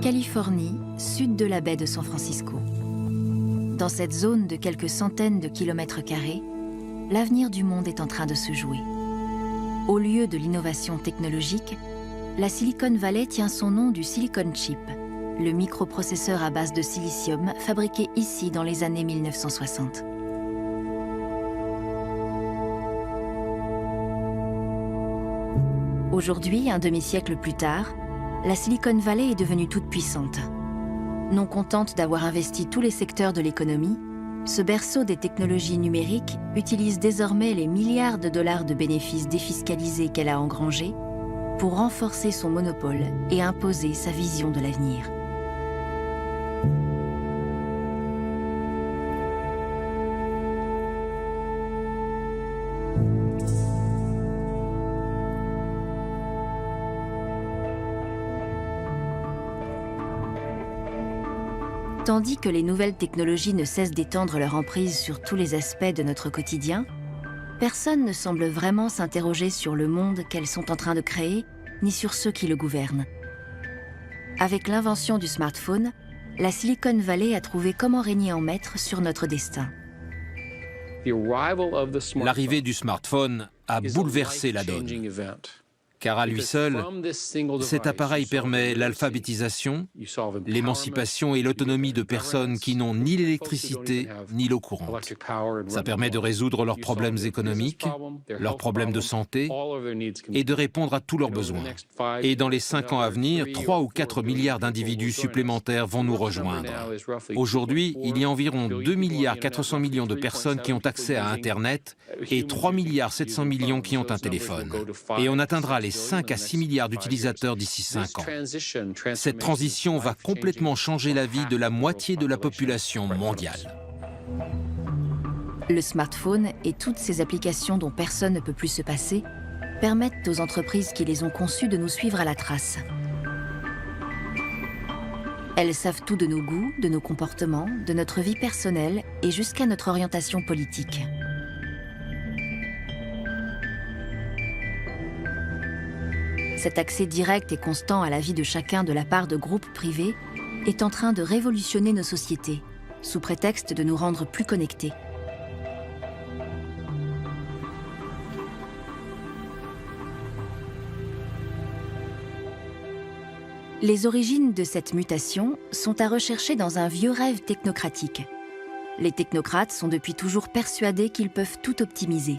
Californie, sud de la baie de San Francisco. Dans cette zone de quelques centaines de kilomètres carrés, l'avenir du monde est en train de se jouer. Au lieu de l'innovation technologique, la Silicon Valley tient son nom du Silicon Chip, le microprocesseur à base de silicium fabriqué ici dans les années 1960. Aujourd'hui, un demi-siècle plus tard, la Silicon Valley est devenue toute puissante. Non contente d'avoir investi tous les secteurs de l'économie, ce berceau des technologies numériques utilise désormais les milliards de dollars de bénéfices défiscalisés qu'elle a engrangés pour renforcer son monopole et imposer sa vision de l'avenir. Tandis que les nouvelles technologies ne cessent d'étendre leur emprise sur tous les aspects de notre quotidien, personne ne semble vraiment s'interroger sur le monde qu'elles sont en train de créer, ni sur ceux qui le gouvernent. Avec l'invention du smartphone, la Silicon Valley a trouvé comment régner en maître sur notre destin. L'arrivée du smartphone a bouleversé la donne. Car à lui seul, cet appareil permet l'alphabétisation, l'émancipation et l'autonomie de personnes qui n'ont ni l'électricité ni l'eau courante. Ça permet de résoudre leurs problèmes économiques, leurs problèmes de santé et de répondre à tous leurs besoins. Et dans les 5 ans à venir, 3 ou 4 milliards d'individus supplémentaires vont nous rejoindre. Aujourd'hui, il y a environ 2,4 milliards de personnes qui ont accès à Internet et 3,7 milliards qui ont un téléphone. Et on atteindra les 5 à 6 milliards d'utilisateurs d'ici 5 ans. Cette transition va complètement changer la vie de la moitié de la population mondiale. Le smartphone et toutes ces applications dont personne ne peut plus se passer permettent aux entreprises qui les ont conçues de nous suivre à la trace. Elles savent tout de nos goûts, de nos comportements, de notre vie personnelle et jusqu'à notre orientation politique. Cet accès direct et constant à la vie de chacun de la part de groupes privés est en train de révolutionner nos sociétés, sous prétexte de nous rendre plus connectés. Les origines de cette mutation sont à rechercher dans un vieux rêve technocratique. Les technocrates sont depuis toujours persuadés qu'ils peuvent tout optimiser.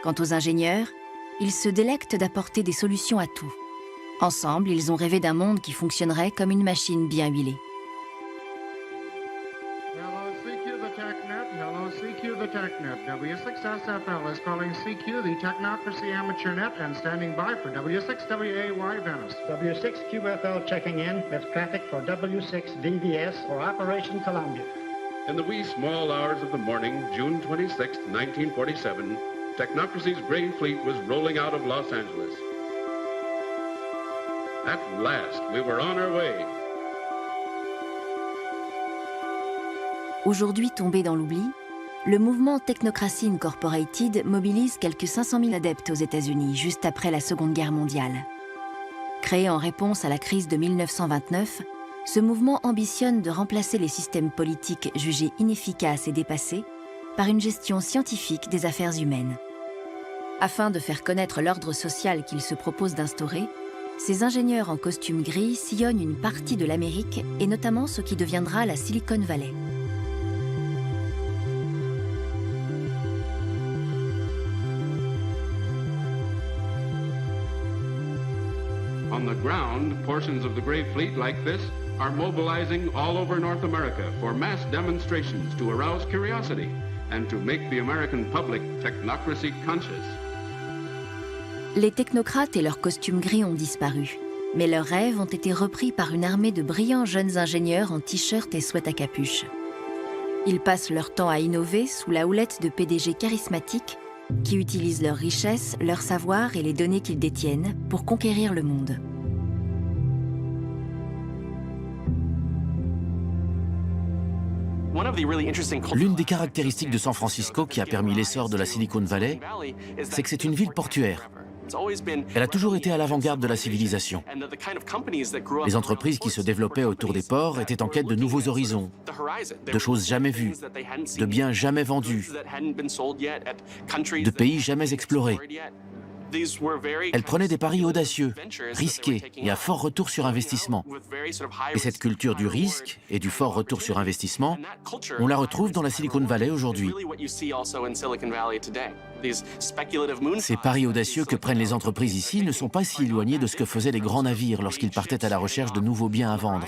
Quant aux ingénieurs, ils se délectent d'apporter des solutions à tout. Ensemble, ils ont rêvé d'un monde qui fonctionnerait comme une machine bien huilée. Hello, CQ, the TechNet. Hello, CQ, the TechNet. W6SFL is calling CQ, the Technocracy Amateur Net, and standing by for W6WAY Venice. W6QFL checking in with traffic for W6VVS for Operation Columbia. In the wee small hours of the morning, June 26, 1947, Technocracy's gray fleet was rolling out of Los Angeles. At last, we were on our way. Aujourd'hui tombé dans l'oubli, le mouvement Technocracy Incorporated mobilise quelques 500 000 adeptes aux États-Unis juste après la Seconde Guerre mondiale. Créé en réponse à la crise de 1929, ce mouvement ambitionne de remplacer les systèmes politiques jugés inefficaces et dépassés par une gestion scientifique des affaires humaines. Afin de faire connaître l'ordre social qu'il se propose d'instaurer, ces ingénieurs en costume gris sillonnent une partie de l'Amérique et notamment ce qui deviendra la Silicon Valley. On the ground, portions of the Gray Fleet like this are mobilizing all over North America for mass demonstrations to arouse curiosity and to make the American public technocracy conscious. Les technocrates et leurs costumes gris ont disparu, mais leurs rêves ont été repris par une armée de brillants jeunes ingénieurs en t-shirt et sweat à capuche. Ils passent leur temps à innover sous la houlette de PDG charismatiques qui utilisent leurs richesses, leur savoir et les données qu'ils détiennent pour conquérir le monde. L'une des caractéristiques de San Francisco qui a permis l'essor de la Silicon Valley, c'est que c'est une ville portuaire. Elle a toujours été à l'avant-garde de la civilisation. Les entreprises qui se développaient autour des ports étaient en quête de nouveaux horizons, de choses jamais vues, de biens jamais vendus, de pays jamais explorés. Elle prenait des paris audacieux, risqués et à fort retour sur investissement. Et cette culture du risque et du fort retour sur investissement, on la retrouve dans la Silicon Valley aujourd'hui. Ces paris audacieux que prennent les entreprises ici ne sont pas si éloignés de ce que faisaient les grands navires lorsqu'ils partaient à la recherche de nouveaux biens à vendre.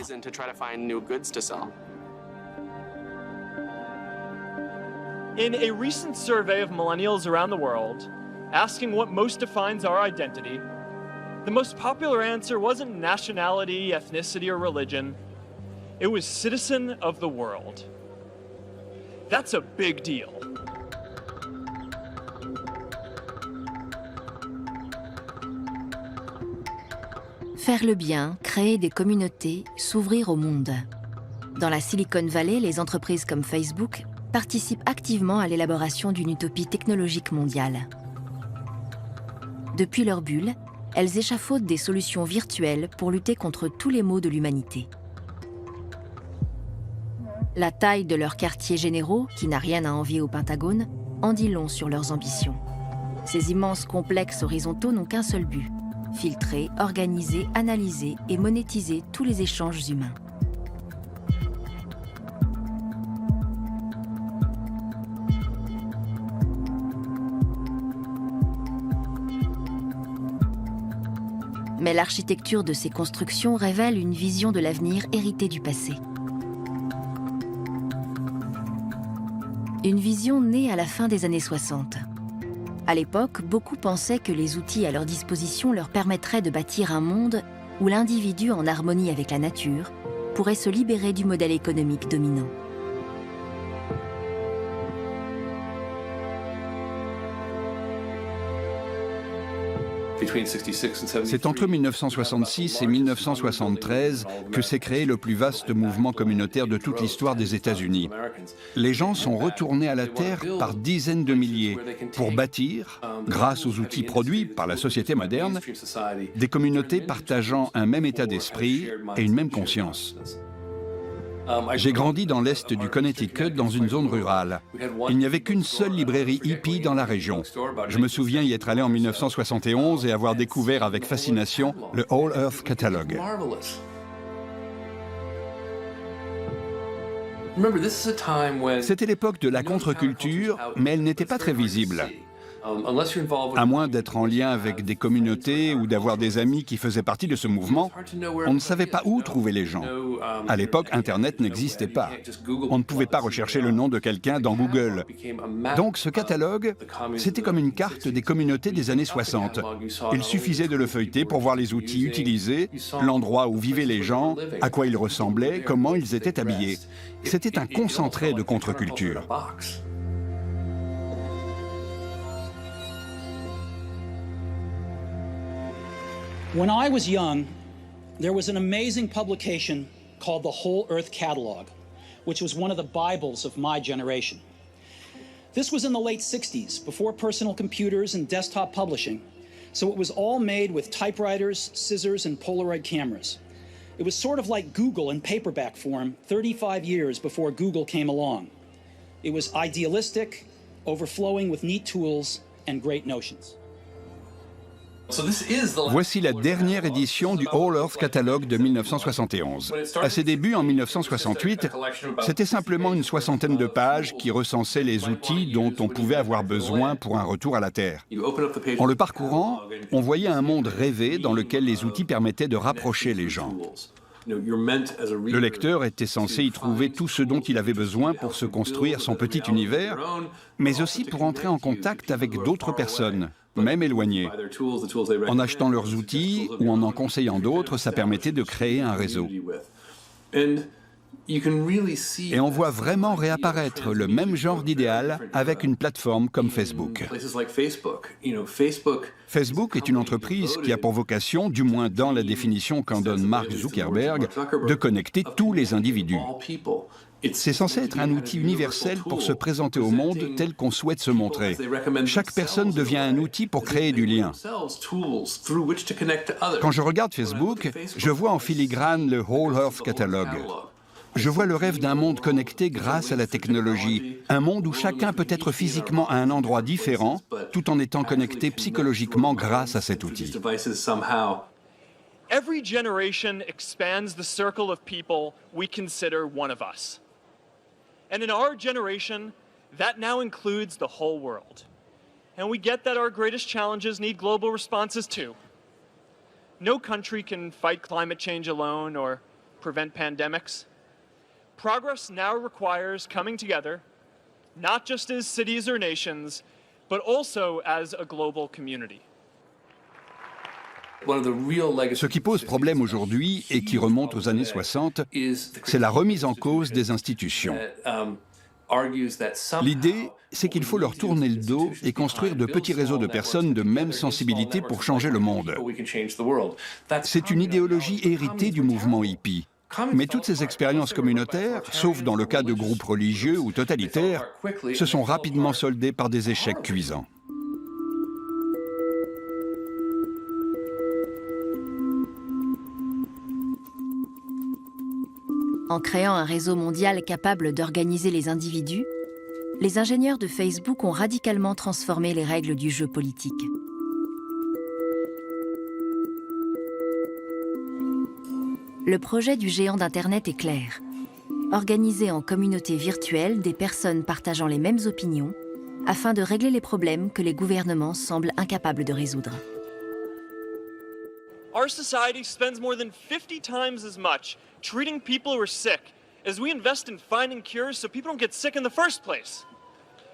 In a recent survey of millennials around the world, asking what most defines our identity, the most popular answer wasn't nationality, ethnicity, or religion. It was citizen of the world. That's a big deal. Faire le bien, créer des communautés, s'ouvrir au monde. Dans la Silicon Valley, les entreprises comme Facebook participent activement à l'élaboration d'une utopie technologique mondiale. Depuis leur bulle, elles échafaudent des solutions virtuelles pour lutter contre tous les maux de l'humanité. La taille de leurs quartiers généraux, qui n'a rien à envier au Pentagone, en dit long sur leurs ambitions. Ces immenses complexes horizontaux n'ont qu'un seul but: filtrer, organiser, analyser et monétiser tous les échanges humains. Mais l'architecture de ces constructions révèle une vision de l'avenir héritée du passé. Une vision née à la fin des années 60. À l'époque, beaucoup pensaient que les outils à leur disposition leur permettraient de bâtir un monde où l'individu, en harmonie avec la nature, pourrait se libérer du modèle économique dominant. C'est entre 1966 et 1973 que s'est créé le plus vaste mouvement communautaire de toute l'histoire des États-Unis. Les gens sont retournés à la Terre par dizaines de milliers pour bâtir, grâce aux outils produits par la société moderne, des communautés partageant un même état d'esprit et une même conscience. J'ai grandi dans l'est du Connecticut, dans une zone rurale. Il n'y avait qu'une seule librairie hippie dans la région. Je me souviens y être allé en 1971 et avoir découvert avec fascination le All Earth Catalogue. C'était l'époque de la contre-culture, mais elle n'était pas très visible. À moins d'être en lien avec des communautés ou d'avoir des amis qui faisaient partie de ce mouvement, on ne savait pas où trouver les gens. À l'époque, Internet n'existait pas. On ne pouvait pas rechercher le nom de quelqu'un dans Google. Donc ce catalogue, c'était comme une carte des communautés des années 60. Il suffisait de le feuilleter pour voir les outils utilisés, l'endroit où vivaient les gens, à quoi ils ressemblaient, comment ils étaient habillés. C'était un concentré de contre-culture. When I was young, there was an amazing publication called the Whole Earth Catalog, which was one of the Bibles of my generation. This was in the late 60s, before personal computers and desktop publishing, so it was all made with typewriters, scissors, and Polaroid cameras. It was sort of like Google in paperback form 35 years before Google came along. It was idealistic, overflowing with neat tools and great notions. Voici la dernière édition du All Earth Catalogue de 1971. À ses débuts, en 1968, c'était simplement une soixantaine de pages qui recensaient les outils dont on pouvait avoir besoin pour un retour à la Terre. En le parcourant, on voyait un monde rêvé dans lequel les outils permettaient de rapprocher les gens. Le lecteur était censé y trouver tout ce dont il avait besoin pour se construire son petit univers, mais aussi pour entrer en contact avec d'autres personnes, même éloignées. En achetant leurs outils ou en conseillant d'autres, ça permettait de créer un réseau. Et on voit vraiment réapparaître le même genre d'idéal avec une plateforme comme Facebook. Facebook est une entreprise qui a pour vocation, du moins dans la définition qu'en donne Mark Zuckerberg, de connecter tous les individus. C'est censé être un outil universel pour se présenter au monde tel qu'on souhaite se montrer. Chaque personne devient un outil pour créer du lien. Quand je regarde Facebook, je vois en filigrane le Whole Earth Catalog. Je vois le rêve d'un monde connecté grâce à la technologie, un monde où chacun peut être physiquement à un endroit différent, tout en étant connecté psychologiquement grâce à cet outil. Every generation expands the circle of people we consider one of us. And in our generation, that now includes the whole world. And we get that our greatest challenges need global responses too. No country can fight climate change alone or prevent pandemics. Progress now requires coming together, not just as cities or nations, but also as a global community. Ce qui pose problème aujourd'hui et qui remonte aux années 60, c'est la remise en cause des institutions. L'idée, c'est qu'il faut leur tourner le dos et construire de petits réseaux de personnes de même sensibilité pour changer le monde. C'est une idéologie héritée du mouvement hippie. Mais toutes ces expériences communautaires, sauf dans le cas de groupes religieux ou totalitaires, se sont rapidement soldées par des échecs cuisants. En créant un réseau mondial capable d'organiser les individus, les ingénieurs de Facebook ont radicalement transformé les règles du jeu politique. Le projet du géant d'Internet est clair. Organiser en communauté virtuelle des personnes partageant les mêmes opinions afin de régler les problèmes que les gouvernements semblent incapables de résoudre. Our society spends more than 50 times as much treating people who are sick as we invest in finding cures so people don't get sick in the first place.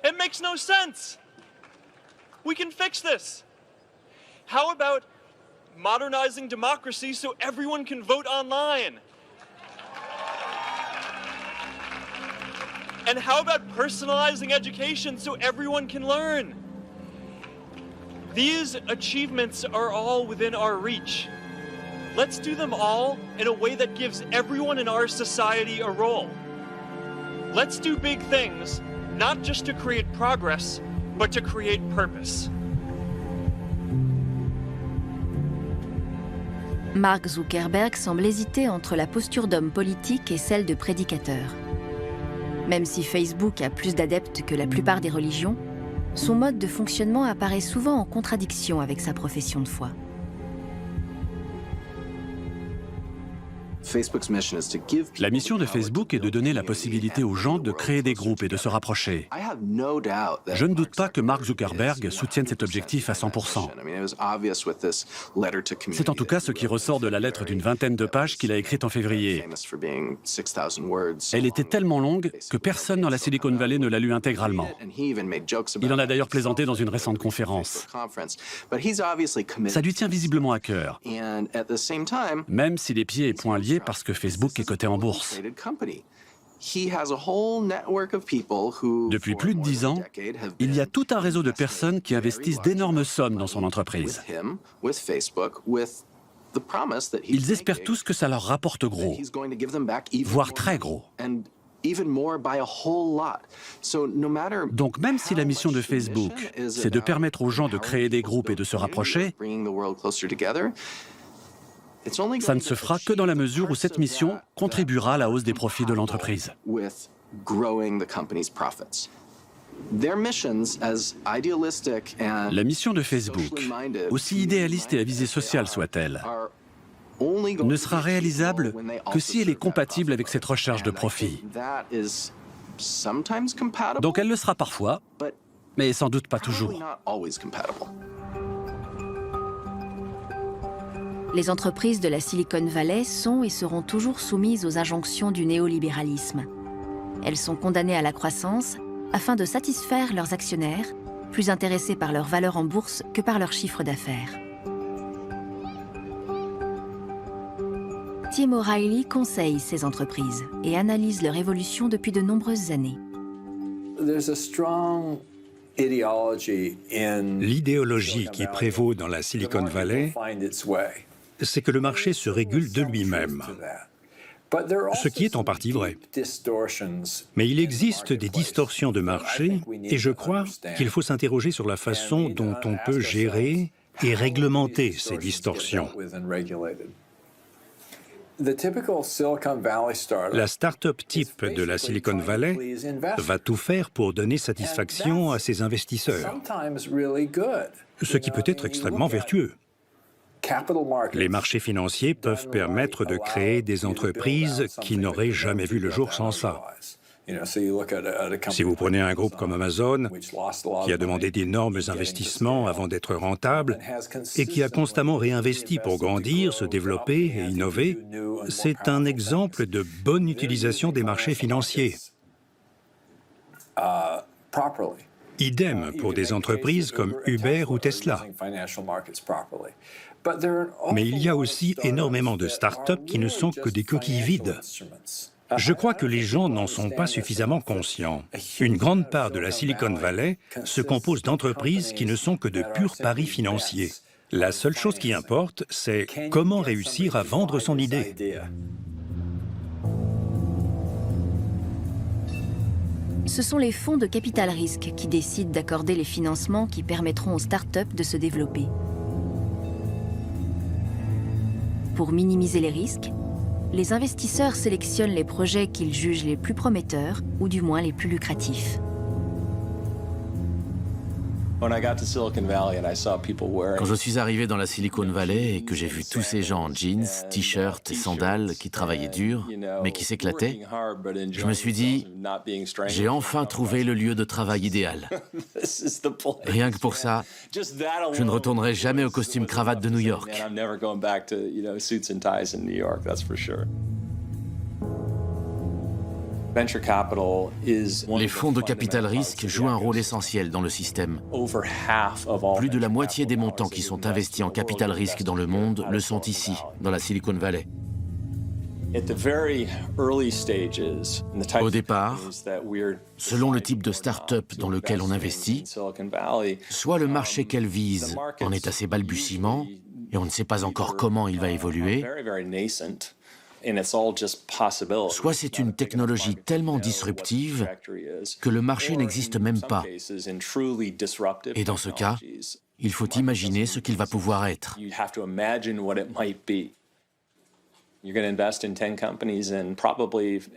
It makes no sense. We can fix this. How about modernizing democracy so everyone can vote online? And how about personalizing education so everyone can learn? These achievements are all within our reach. Let's do them all in a way that gives everyone in our society a role. Let's do big things, not just to create progress, but to create purpose. Mark Zuckerberg semble hésiter entre la posture d'homme politique et celle de prédicateur. Même si Facebook a plus d'adeptes que la plupart des religions, son mode de fonctionnement apparaît souvent en contradiction avec sa profession de foi. La mission de Facebook est de donner la possibilité aux gens de créer des groupes et de se rapprocher. Je ne doute pas que Mark Zuckerberg soutienne cet objectif à 100%. C'est en tout cas ce qui ressort de la lettre d'une vingtaine de pages qu'il a écrite en février. Elle était tellement longue que personne dans la Silicon Valley ne l'a lue intégralement. Il en a d'ailleurs plaisanté dans une récente conférence. Ça lui tient visiblement à cœur, même si les pieds et poings liés parce que Facebook est coté en bourse. Depuis plus de 10 ans, il y a tout un réseau de personnes qui investissent d'énormes sommes dans son entreprise. Ils espèrent tous que ça leur rapporte gros, voire très gros. Donc même si la mission de Facebook, c'est de permettre aux gens de créer des groupes et de se rapprocher, ça ne se fera que dans la mesure où cette mission contribuera à la hausse des profits de l'entreprise. La mission de Facebook, aussi idéaliste et à visée sociale soit-elle, ne sera réalisable que si elle est compatible avec cette recherche de profit. Donc elle le sera parfois, mais sans doute pas toujours. Les entreprises de la Silicon Valley sont et seront toujours soumises aux injonctions du néolibéralisme. Elles sont condamnées à la croissance afin de satisfaire leurs actionnaires, plus intéressés par leur valeur en bourse que par leur chiffre d'affaires. Tim O'Reilly conseille ces entreprises et analyse leur évolution depuis de nombreuses années. L'idéologie qui prévaut dans la Silicon Valley, c'est que le marché se régule de lui-même. Ce qui est en partie vrai. Mais il existe des distorsions de marché et je crois qu'il faut s'interroger sur la façon dont on peut gérer et réglementer ces distorsions. La start-up type de la Silicon Valley va tout faire pour donner satisfaction à ses investisseurs, ce qui peut être extrêmement vertueux. Les marchés financiers peuvent permettre de créer des entreprises qui n'auraient jamais vu le jour sans ça. Si vous prenez un groupe comme Amazon, qui a demandé d'énormes investissements avant d'être rentable et qui a constamment réinvesti pour grandir, se développer et innover, c'est un exemple de bonne utilisation des marchés financiers. Idem pour des entreprises comme Uber ou Tesla. Mais il y a aussi énormément de start-up qui ne sont que des coquilles vides. Je crois que les gens n'en sont pas suffisamment conscients. Une grande part de la Silicon Valley se compose d'entreprises qui ne sont que de purs paris financiers. La seule chose qui importe, c'est comment réussir à vendre son idée. Ce sont les fonds de capital risque qui décident d'accorder les financements qui permettront aux startups de se développer. Pour minimiser les risques, les investisseurs sélectionnent les projets qu'ils jugent les plus prometteurs ou du moins les plus lucratifs. Quand je suis arrivé dans la Silicon Valley et que j'ai vu tous ces gens en jeans, t-shirts et sandales qui travaillaient dur, mais qui s'éclataient, je me suis dit, j'ai enfin trouvé le lieu de travail idéal. Rien que pour ça, je ne retournerai jamais au costume cravate de New York. Les fonds de capital risque jouent un rôle essentiel dans le système. Plus de la moitié des montants qui sont investis en capital risque dans le monde le sont ici, dans la Silicon Valley. Au départ, selon le type de start-up dans lequel on investit, soit le marché qu'elle vise en est à ses balbutiements et on ne sait pas encore comment il va évoluer, soit c'est une technologie tellement disruptive que le marché n'existe même pas. Et dans ce cas, il faut imaginer ce qu'il va pouvoir être.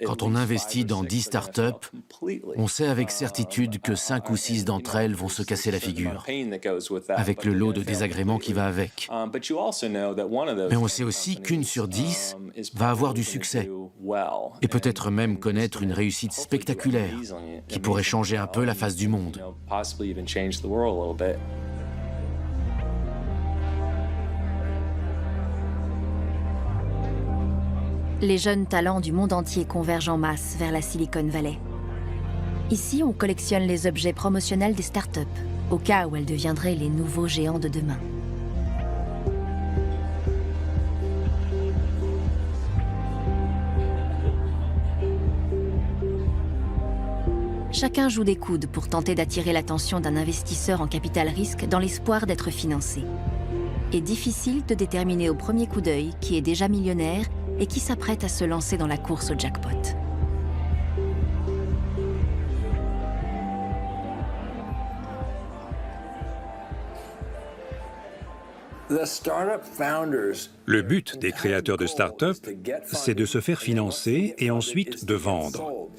Quand on investit dans 10 startups, on sait avec certitude que 5 ou 6 d'entre elles vont se casser la figure, avec le lot de désagréments qui va avec. Mais on sait aussi qu'une sur 10 va avoir du succès, et peut-être même connaître une réussite spectaculaire, qui pourrait changer un peu la face du monde. Les jeunes talents du monde entier convergent en masse vers la Silicon Valley. Ici, on collectionne les objets promotionnels des startups, au cas où elles deviendraient les nouveaux géants de demain. Chacun joue des coudes pour tenter d'attirer l'attention d'un investisseur en capital risque dans l'espoir d'être financé. Et difficile de déterminer au premier coup d'œil qui est déjà millionnaire et qui s'apprête à se lancer dans la course au jackpot. Le but des créateurs de start-up, c'est de se faire financer et ensuite de vendre.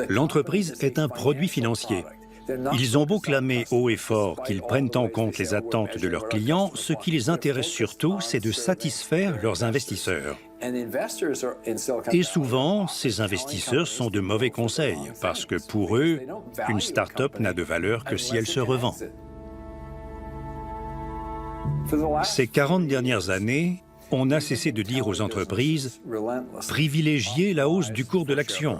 L'entreprise est un produit financier. Ils ont beau clamer haut et fort qu'ils prennent en compte les attentes de leurs clients, ce qui les intéresse surtout, c'est de satisfaire leurs investisseurs. Et souvent, ces investisseurs sont de mauvais conseils, parce que pour eux, une start-up n'a de valeur que si elle se revend. Ces 40 dernières années, on a cessé de dire aux entreprises « privilégiez la hausse du cours de l'action ».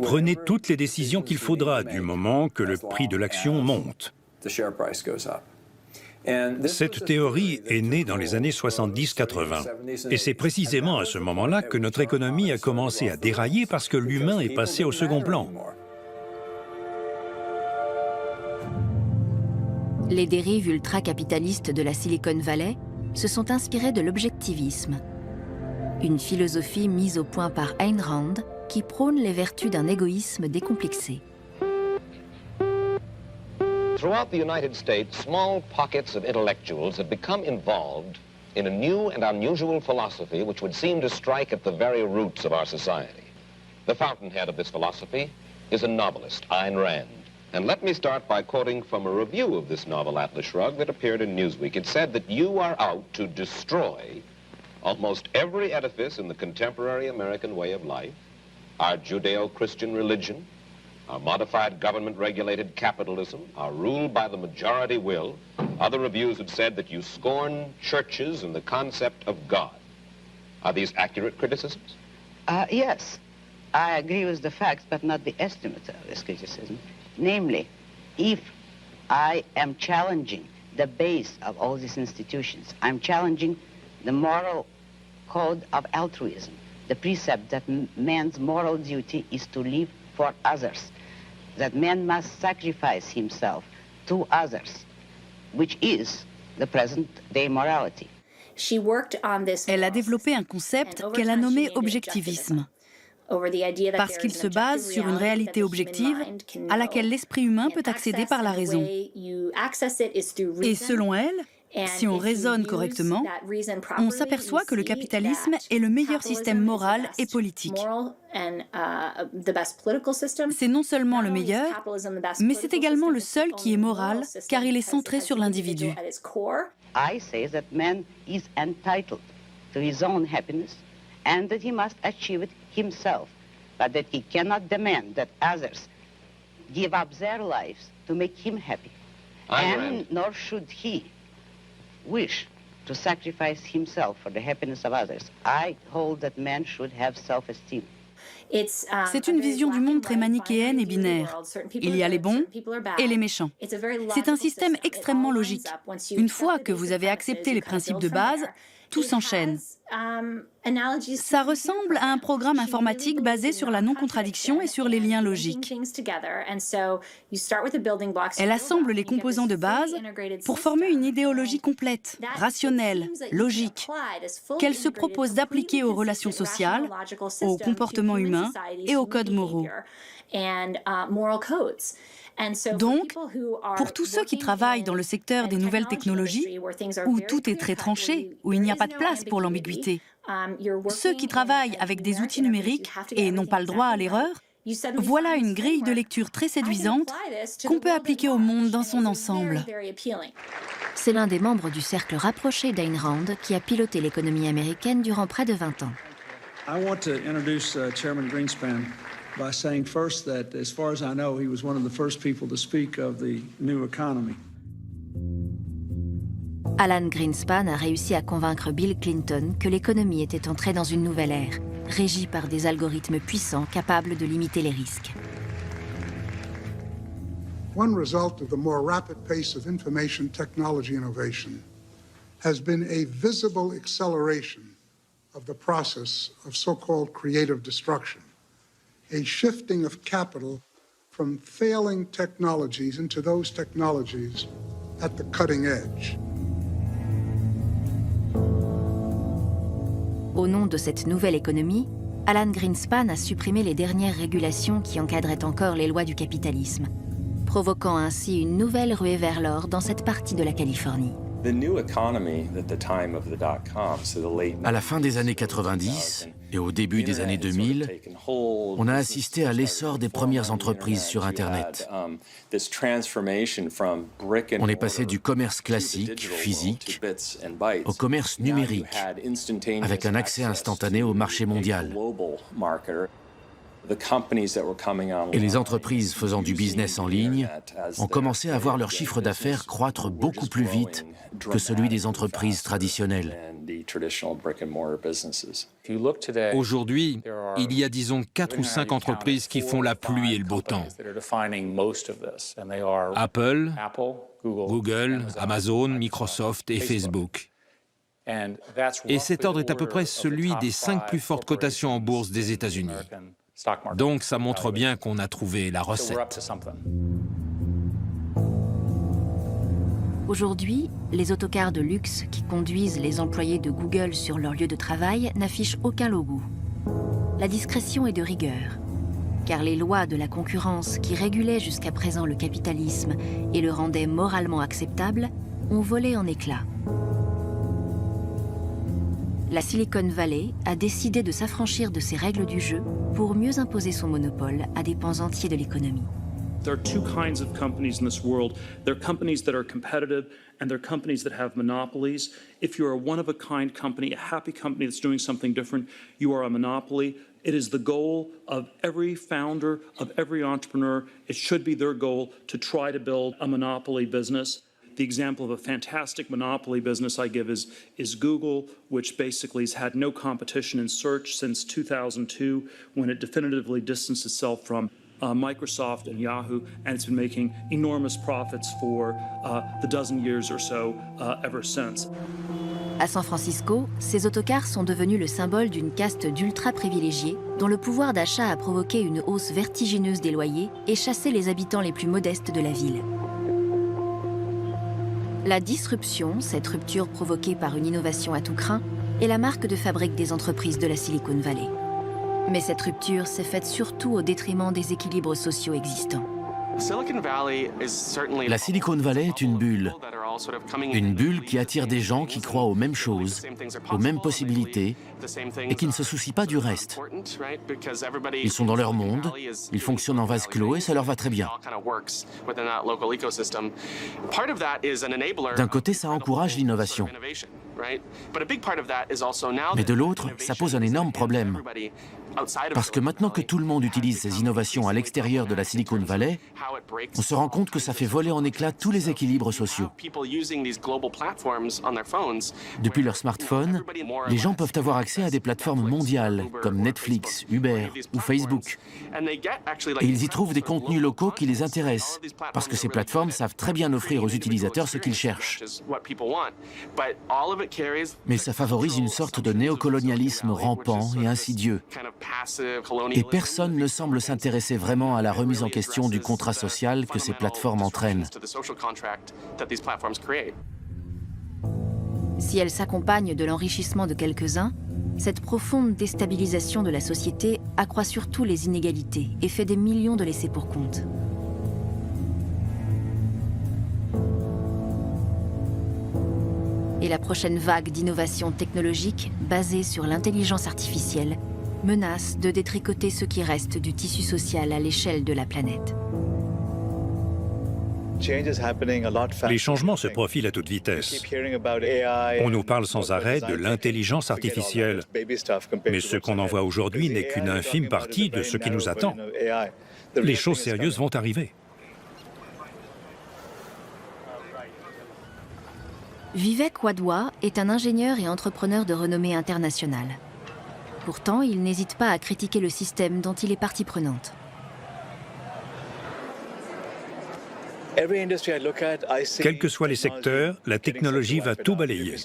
Prenez toutes les décisions qu'il faudra du moment que le prix de l'action monte. Cette théorie est née dans les années 70-80. Et c'est précisément à ce moment-là que notre économie a commencé à dérailler parce que l'humain est passé au second plan. Les dérives ultra-capitalistes de la Silicon Valley se sont inspirées de l'objectivisme. Une philosophie mise au point par Ayn Rand qui prône les vertus d'un égoïsme décomplexé. Throughout the United States, small pockets of intellectuals have become involved in a new and unusual philosophy which would seem to strike at the very roots of our society. The fountainhead of this philosophy is a novelist, Ayn Rand. And let me start by quoting from a review of this novel, Atlas Shrugged, that appeared in Newsweek. It said that you are out to destroy almost every edifice in the contemporary American way of life, our Judeo-Christian religion, our modified government-regulated capitalism, our rule by the majority will. Other reviews have said that you scorn churches and the concept of God. Are these accurate criticisms? Yes. I agree with the facts, but not the estimates of this criticism. Namely, if I am challenging the base of all these institutions, I'm challenging the moral code of altruism, the precept that man's moral duty is to live for others, that man must sacrifice himself to others, which is the present-day morality. Elle a développé un concept qu'elle a nommé objectivisme, parce qu'il se base sur une réalité objective à laquelle l'esprit humain peut accéder par la raison. Et selon elle, si on raisonne correctement, on s'aperçoit que le capitalisme est le meilleur système moral et politique. C'est non seulement le meilleur, mais c'est également le seul qui est moral, car il est centré sur l'individu. I say that man is entitled to his own happiness and that he must achieve it himself, but that he cannot demand that others give up their lives to make him happy. And nor should he wish to sacrifice himself for the happiness of others. I hold that man should have self-esteem. C'est une vision du monde très manichéenne et binaire. Il y a les bons et les méchants. C'est un système extrêmement logique. Une fois que vous avez accepté les principes de base, tout s'enchaîne. Ça ressemble à un programme informatique basé sur la non-contradiction et sur les liens logiques. Elle assemble les composants de base pour former une idéologie complète, rationnelle, logique, qu'elle se propose d'appliquer aux relations sociales, au comportement humain et aux codes moraux. Donc, pour tous ceux qui travaillent dans le secteur des nouvelles technologies, où tout est très tranché, où il n'y a pas de place pour l'ambiguïté, ceux qui travaillent avec des outils numériques et n'ont pas le droit à l'erreur, voilà une grille de lecture très séduisante qu'on peut appliquer au monde dans son ensemble. C'est l'un des membres du cercle rapproché d'Ayn Rand qui a piloté l'économie américaine durant près de 20 ans. I want to introduce Chairman Greenspan by saying first that, as far as I know, he was one of the first people to speak of the new economy. Alan Greenspan a réussi à convaincre Bill Clinton que l'économie était entrée dans une nouvelle ère, régie par des algorithmes puissants capables de limiter les risques. One result of the more rapid pace of information technology innovation has been a visible acceleration of the process of so-called creative destruction, a shifting of capital from failing technologies into those technologies at the cutting edge. Au nom de cette nouvelle économie, Alan Greenspan a supprimé les dernières régulations qui encadraient encore les lois du capitalisme, provoquant ainsi une nouvelle ruée vers l'or dans cette partie de la Californie. À la fin des années 90 et au début des années 2000, on a assisté à l'essor des premières entreprises sur Internet. On est passé du commerce classique, physique, au commerce numérique, avec un accès instantané au marché mondial. Et les entreprises faisant du business en ligne ont commencé à voir leur chiffre d'affaires croître beaucoup plus vite que celui des entreprises traditionnelles. Aujourd'hui, il y a disons 4 ou 5 entreprises qui font la pluie et le beau temps. Apple, Google, Amazon, Microsoft et Facebook. Et cet ordre est à peu près celui des 5 plus fortes cotations en bourse des États-Unis. Donc ça montre bien qu'on a trouvé la recette. Aujourd'hui, les autocars de luxe qui conduisent les employés de Google sur leur lieu de travail n'affichent aucun logo. La discrétion est de rigueur, car les lois de la concurrence qui régulaient jusqu'à présent le capitalisme et le rendaient moralement acceptable ont volé en éclats. La Silicon Valley a décidé de s'affranchir de ces règles du jeu pour mieux imposer son monopole à des pans entiers de l'économie. There are two kinds of companies in this world. There are companies that are competitive and there are companies that have monopolies. If you're a one-of-a-kind company, a happy company that's doing something different, you are a monopoly. It is the goal of every founder, of every entrepreneur. It should be their goal to try to build a monopoly business. The example of a fantastic monopoly business I give is Google, which basically has had no competition in search since 2002, when it definitively distanced itself from Microsoft and Yahoo, and it's been making enormous profits for the dozen years or so ever since. À San Francisco, ces autocars sont devenus le symbole d'une caste d'ultra-privilégiés dont le pouvoir d'achat a provoqué une hausse vertigineuse des loyers et chassé les habitants les plus modestes de la ville. La disruption, cette rupture provoquée par une innovation à tout crin, est la marque de fabrique des entreprises de la Silicon Valley. Mais cette rupture s'est faite surtout au détriment des équilibres sociaux existants. La Silicon Valley est une bulle qui attire des gens qui croient aux mêmes choses, aux mêmes possibilités, et qui ne se soucient pas du reste. Ils sont dans leur monde, ils fonctionnent en vase clos et ça leur va très bien. D'un côté, ça encourage l'innovation. Mais de l'autre, ça pose un énorme problème. Parce que maintenant que tout le monde utilise ces innovations à l'extérieur de la Silicon Valley, on se rend compte que ça fait voler en éclats tous les équilibres sociaux. Depuis leur smartphone, les gens peuvent avoir accès à des plateformes mondiales comme Netflix, Uber ou Facebook. Et ils y trouvent des contenus locaux qui les intéressent, parce que ces plateformes savent très bien offrir aux utilisateurs ce qu'ils cherchent. Mais ça favorise une sorte de néocolonialisme rampant et insidieux. Et personne ne semble s'intéresser vraiment à la remise en question du contrat social que ces plateformes entraînent. Si elles s'accompagnent de l'enrichissement de quelques-uns, cette profonde déstabilisation de la société accroît surtout les inégalités et fait des millions de laissés pour compte. Et la prochaine vague d'innovation technologique basée sur l'intelligence artificielle menace de détricoter ce qui reste du tissu social à l'échelle de la planète. Les changements se profilent à toute vitesse. On nous parle sans arrêt de l'intelligence artificielle, mais ce qu'on en voit aujourd'hui n'est qu'une infime partie de ce qui nous attend. Les choses sérieuses vont arriver. Vivek Wadhwa est un ingénieur et entrepreneur de renommée internationale. Pourtant, il n'hésite pas à critiquer le système dont il est partie prenante. Quels que soient les secteurs, la technologie va tout balayer,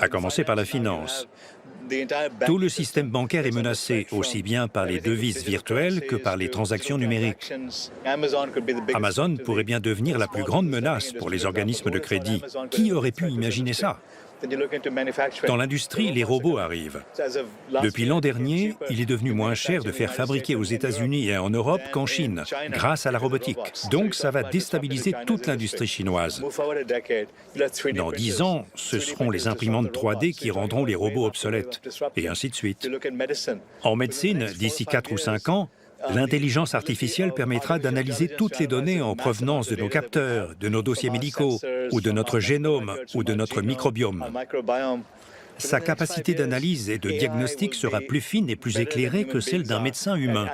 à commencer par la finance. Tout le système bancaire est menacé, aussi bien par les devises virtuelles que par les transactions numériques. Amazon pourrait bien devenir la plus grande menace pour les organismes de crédit. Qui aurait pu imaginer ça ? Dans l'industrie, les robots arrivent. Depuis l'an dernier, il est devenu moins cher de faire fabriquer aux États-Unis et en Europe qu'en Chine, grâce à la robotique. Donc ça va déstabiliser toute l'industrie chinoise. Dans 10 ans, ce seront les imprimantes 3D qui rendront les robots obsolètes, et ainsi de suite. En médecine, d'ici 4 ou 5 ans, l'intelligence artificielle permettra d'analyser toutes les données en provenance de nos capteurs, de nos dossiers médicaux, ou de notre génome, ou de notre microbiome. Sa capacité d'analyse et de diagnostic sera plus fine et plus éclairée que celle d'un médecin humain.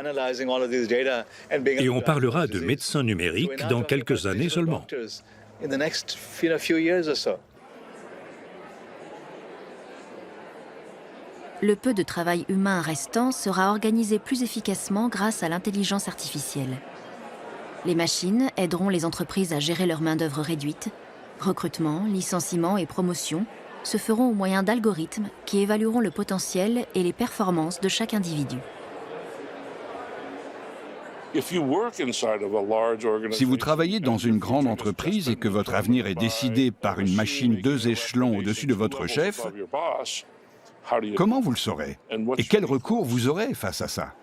Et on parlera de médecin numérique dans quelques années seulement. Le peu de travail humain restant sera organisé plus efficacement grâce à l'intelligence artificielle. Les machines aideront les entreprises à gérer leur main-d'œuvre réduite. Recrutement, licenciement et promotion se feront au moyen d'algorithmes qui évalueront le potentiel et les performances de chaque individu. Si vous travaillez dans une grande entreprise et que votre avenir est décidé par une machine 2 échelons au-dessus de votre chef, comment vous le saurez? Et quel recours vous aurez face à ça?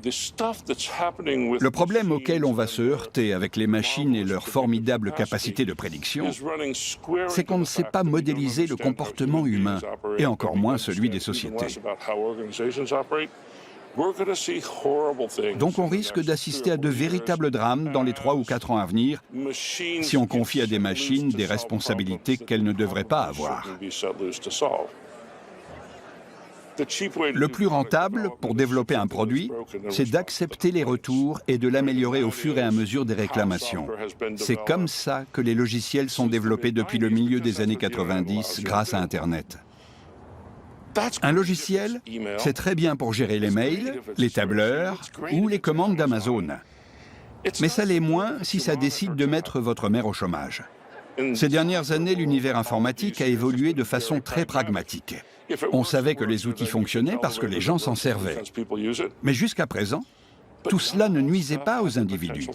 Le problème auquel on va se heurter avec les machines et leur formidable capacité de prédiction, c'est qu'on ne sait pas modéliser le comportement humain, et encore moins celui des sociétés. Donc on risque d'assister à de véritables drames dans les 3 ou 4 ans à venir si on confie à des machines des responsabilités qu'elles ne devraient pas avoir. Le plus rentable pour développer un produit, c'est d'accepter les retours et de l'améliorer au fur et à mesure des réclamations. C'est comme ça que les logiciels sont développés depuis le milieu des années 90 grâce à Internet. Un logiciel, c'est très bien pour gérer les mails, les tableurs ou les commandes d'Amazon. Mais ça l'est moins si ça décide de mettre votre mère au chômage. Ces dernières années, l'univers informatique a évolué de façon très pragmatique. On savait que les outils fonctionnaient parce que les gens s'en servaient. Mais jusqu'à présent, tout cela ne nuisait pas aux individus.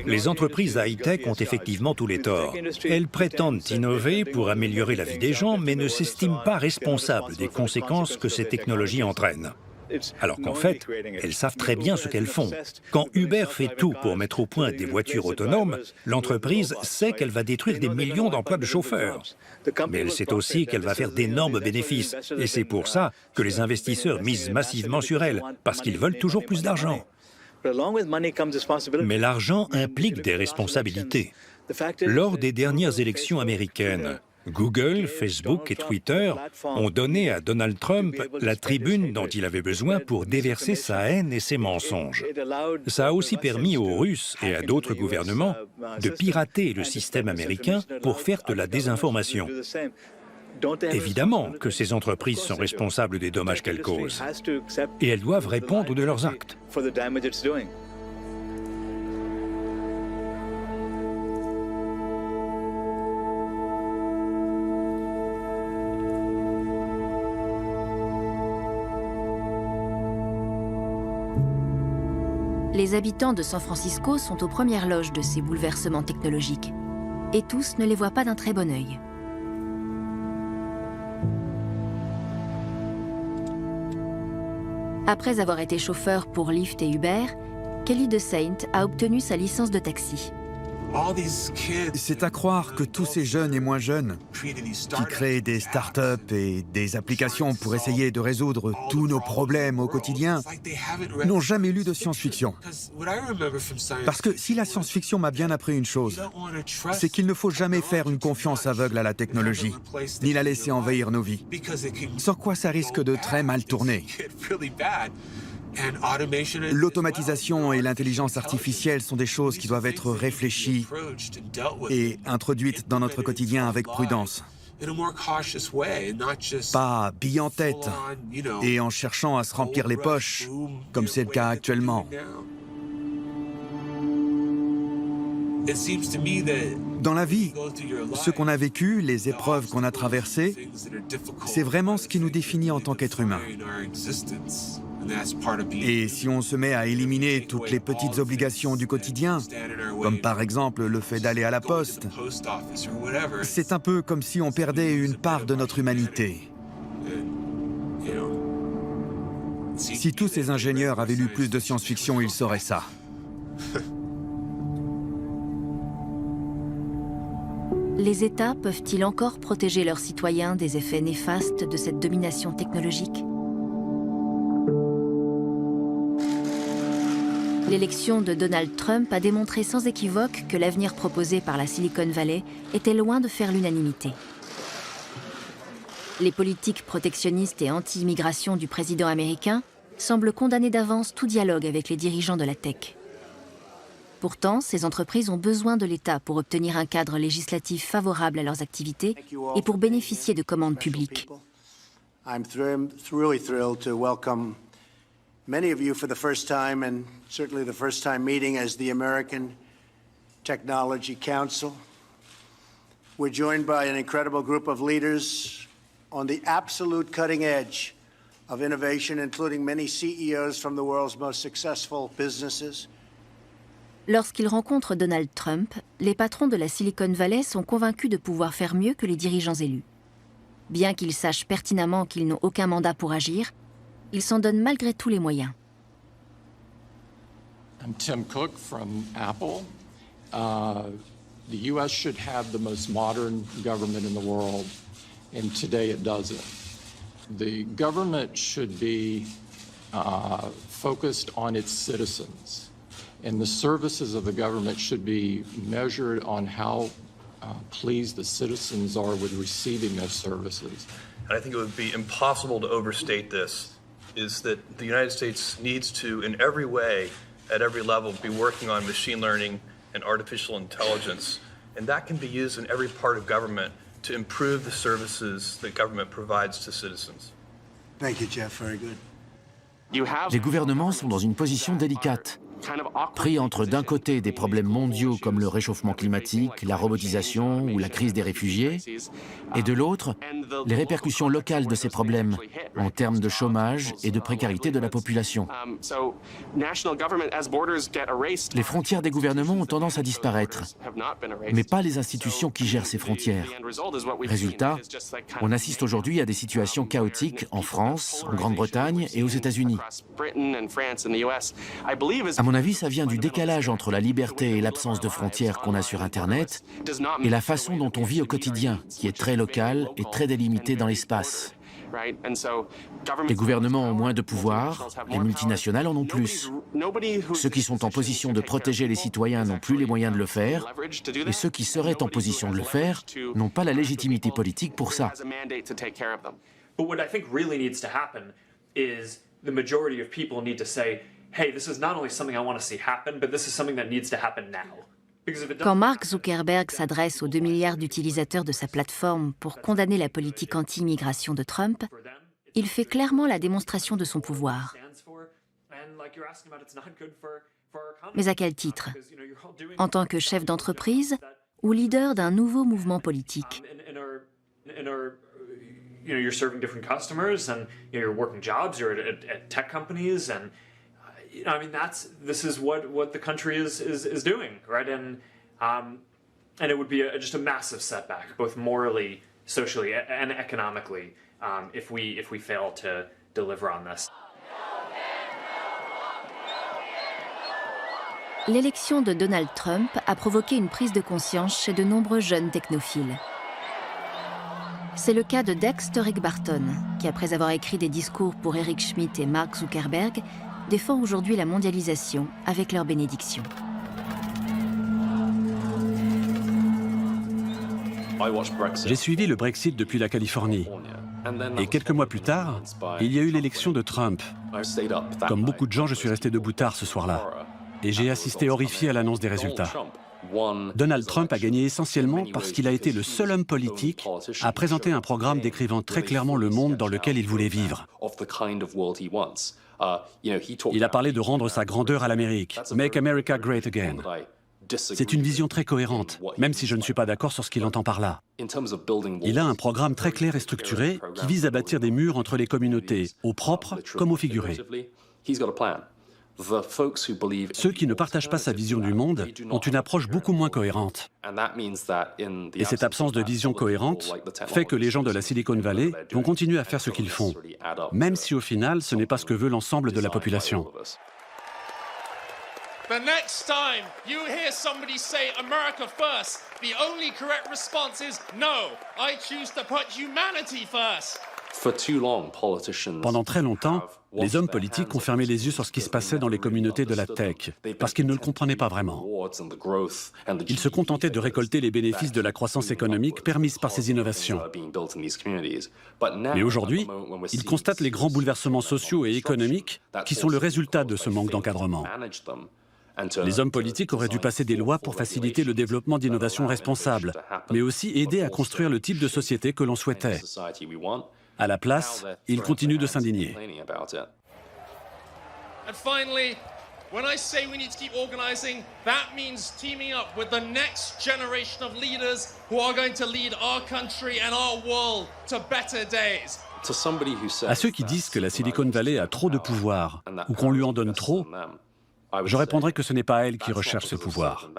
Les entreprises high-tech ont effectivement tous les torts. Elles prétendent innover pour améliorer la vie des gens, mais ne s'estiment pas responsables des conséquences que ces technologies entraînent. Alors qu'en fait, elles savent très bien ce qu'elles font. Quand Uber fait tout pour mettre au point des voitures autonomes, l'entreprise sait qu'elle va détruire des millions d'emplois de chauffeurs. Mais elle sait aussi qu'elle va faire d'énormes bénéfices. Et c'est pour ça que les investisseurs misent massivement sur elle, parce qu'ils veulent toujours plus d'argent. Mais l'argent implique des responsabilités. Lors des dernières élections américaines, Google, Facebook et Twitter ont donné à Donald Trump la tribune dont il avait besoin pour déverser sa haine et ses mensonges. Ça a aussi permis aux Russes et à d'autres gouvernements de pirater le système américain pour faire de la désinformation. Évidemment que ces entreprises sont responsables des dommages qu'elles causent, et elles doivent répondre de leurs actes. Les habitants de San Francisco sont aux premières loges de ces bouleversements technologiques, et tous ne les voient pas d'un très bon œil. Après avoir été chauffeur pour Lyft et Uber, Kelly DeSaint a obtenu sa licence de taxi. C'est à croire que tous ces jeunes et moins jeunes qui créent des startups et des applications pour essayer de résoudre tous nos problèmes au quotidien n'ont jamais lu de science-fiction. Parce que si la science-fiction m'a bien appris une chose, c'est qu'il ne faut jamais faire une confiance aveugle à la technologie, ni la laisser envahir nos vies, sans quoi ça risque de très mal tourner. L'automatisation et l'intelligence artificielle sont des choses qui doivent être réfléchies et introduites dans notre quotidien avec prudence. Pas bille en tête et en cherchant à se remplir les poches, comme c'est le cas actuellement. Dans la vie, ce qu'on a vécu, les épreuves qu'on a traversées, c'est vraiment ce qui nous définit en tant qu'être humain. Et si on se met à éliminer toutes les petites obligations du quotidien, comme par exemple le fait d'aller à la poste, c'est un peu comme si on perdait une part de notre humanité. Si tous ces ingénieurs avaient lu plus de science-fiction, ils sauraient ça. Les États peuvent-ils encore protéger leurs citoyens des effets néfastes de cette domination technologique ? L'élection de Donald Trump a démontré sans équivoque que l'avenir proposé par la Silicon Valley était loin de faire l'unanimité. Les politiques protectionnistes et anti-immigration du président américain semblent condamner d'avance tout dialogue avec les dirigeants de la tech. Pourtant, ces entreprises ont besoin de l'État pour obtenir un cadre législatif favorable à leurs activités et pour bénéficier de commandes publiques. Many of you for the first time, and certainly the first time meeting as the American Technology Council. We're joined by an incredible group of leaders on the absolute cutting edge of innovation, including many CEOs from the world's most successful businesses. Lorsqu'ils rencontrent Donald Trump, les patrons de la Silicon Valley sont convaincus de pouvoir faire mieux que les dirigeants élus. Bien qu'ils sachent pertinemment qu'ils n'ont aucun mandat pour agir, ils s'en donnent malgré tout les moyens. I'm Tim Cook from Apple. The U.S. should have the most modern government in the world, and today it doesn't. The government should be focused on its citizens, and the services of the government should be measured on how pleased the citizens are with receiving those services. And I think it would be impossible to overstate this, is that the United States needs to, in every way, at every level, be working on machine learning and artificial intelligence. And that can be used in every part of government to improve the services that government provides to citizens. Thank you, Jeff. Very good. Les gouvernements sont dans une position délicate, pris entre d'un côté des problèmes mondiaux comme le réchauffement climatique, la robotisation ou la crise des réfugiés, et de l'autre, les répercussions locales de ces problèmes en termes de chômage et de précarité de la population. Les frontières des gouvernements ont tendance à disparaître, mais pas les institutions qui gèrent ces frontières. Résultat, on assiste aujourd'hui à des situations chaotiques en France, en Grande-Bretagne et aux États-Unis. À mon avis, ça vient du décalage entre la liberté et l'absence de frontières qu'on a sur Internet et la façon dont on vit au quotidien, qui est très locale et très délimitée dans l'espace. Les gouvernements ont moins de pouvoir, les multinationales en ont plus. Ceux qui sont en position de protéger les citoyens n'ont plus les moyens de le faire, et ceux qui seraient en position de le faire n'ont pas la légitimité politique pour ça. Hey, this is not only something I want to see happen, but this is something that needs to happen now. Quand Mark Zuckerberg s'adresse aux 2 milliards d'utilisateurs de sa plateforme pour condamner la politique anti-immigration de Trump, il fait clairement la démonstration de son pouvoir. Mais à quel titre? En tant que chef d'entreprise ou leader d'un nouveau mouvement politique? You're serving different customers and you're working jobs, you're at tech companies, and I mean this is what the country is doing, right? And it would be just a massive setback, both morally, socially, and economically, if we fail to deliver on this. L'élection de Donald Trump a provoqué une prise de conscience chez de nombreux jeunes technophiles. C'est le cas de Dex Turek Barton, qui après avoir écrit des discours pour Eric Schmidt et Mark Zuckerberg, défend aujourd'hui la mondialisation avec leur bénédiction. J'ai suivi le Brexit depuis la Californie. Et quelques mois plus tard, il y a eu l'élection de Trump. Comme beaucoup de gens, je suis resté debout tard ce soir-là. Et j'ai assisté horrifié à l'annonce des résultats. Donald Trump a gagné essentiellement parce qu'il a été le seul homme politique à présenter un programme décrivant très clairement le monde dans lequel il voulait vivre. Il a parlé de rendre sa grandeur à l'Amérique, « Make America Great Again ». C'est une vision très cohérente, même si je ne suis pas d'accord sur ce qu'il entend par là. Il a un programme très clair et structuré qui vise à bâtir des murs entre les communautés, au propre comme au figuré. Ceux qui ne partagent pas sa vision du monde ont une approche beaucoup moins cohérente. Et cette absence de vision cohérente fait que les gens de la Silicon Valley vont continuer à faire ce qu'ils font, même si au final, ce n'est pas ce que veut l'ensemble de la population. The next time you hear somebody say America first, the only correct response is no, I choose to put humanity first. Pendant très longtemps, les hommes politiques ont fermé les yeux sur ce qui se passait dans les communautés de la tech, parce qu'ils ne le comprenaient pas vraiment. Ils se contentaient de récolter les bénéfices de la croissance économique permise par ces innovations. Mais aujourd'hui, ils constatent les grands bouleversements sociaux et économiques qui sont le résultat de ce manque d'encadrement. Les hommes politiques auraient dû passer des lois pour faciliter le développement d'innovations responsables, mais aussi aider à construire le type de société que l'on souhaitait. À la place, ils continuent de s'indigner. And finally, When I say we need to keep organizing, that means teaming up with the next generation of leaders who are going to lead our country and our world to better days. À ceux qui disent que la Silicon Valley a trop de pouvoir ou qu'on lui en donne trop, je répondrai que ce n'est pas elle qui recherche ce pouvoir.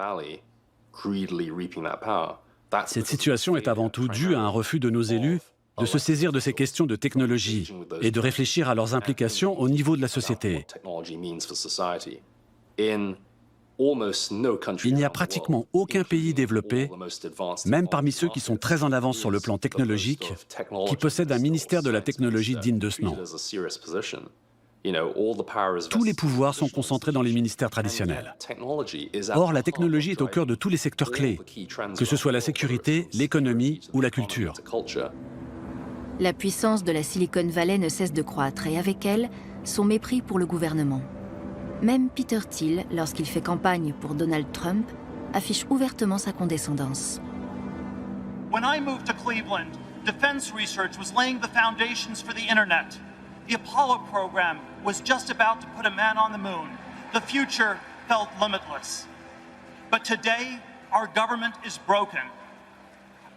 Cette situation est avant tout due à un refus de nos élus de se saisir de ces questions de technologie et de réfléchir à leurs implications au niveau de la société. Il n'y a pratiquement aucun pays développé, même parmi ceux qui sont très en avance sur le plan technologique, qui possède un ministère de la technologie digne de ce nom. Tous les pouvoirs sont concentrés dans les ministères traditionnels. Or, la technologie est au cœur de tous les secteurs clés, que ce soit la sécurité, l'économie ou la culture. La puissance de la Silicon Valley ne cesse de croître et avec elle, son mépris pour le gouvernement. Même Peter Thiel, lorsqu'il fait campagne pour Donald Trump, affiche ouvertement sa condescendance. When I moved to Cleveland, defense research was laying the foundations for the internet. The Apollo program was just about to put a man on the moon. The future felt limitless. But today, our government is broken.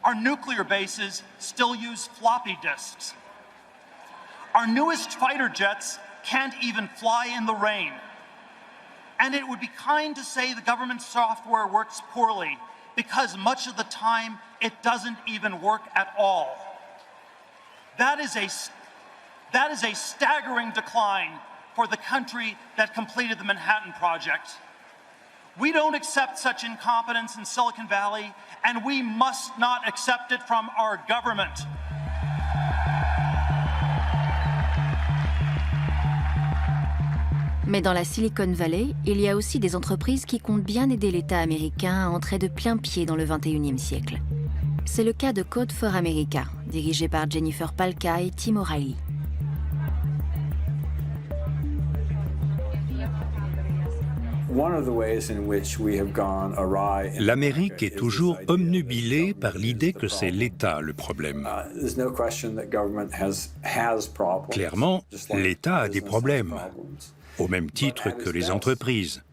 Our nuclear bases still use floppy disks. Our newest fighter jets can't even fly in the rain. And it would be kind to say the government software works poorly, because much of the time it doesn't even work at all. That is a staggering decline for the country that completed the Manhattan Project. We don't accept such incompetence in Silicon Valley, and we must not accept it from our government. Mais dans la Silicon Valley, il y a aussi des entreprises qui comptent bien aider l'État américain à entrer de plein pied dans le XXIe siècle. C'est le cas de Code for America, dirigé par Jennifer Palka et Tim O'Reilly. L'Amérique est toujours obnubilée par l'idée que c'est l'État le problème. Clairement, l'État a des problèmes, au même titre que les entreprises.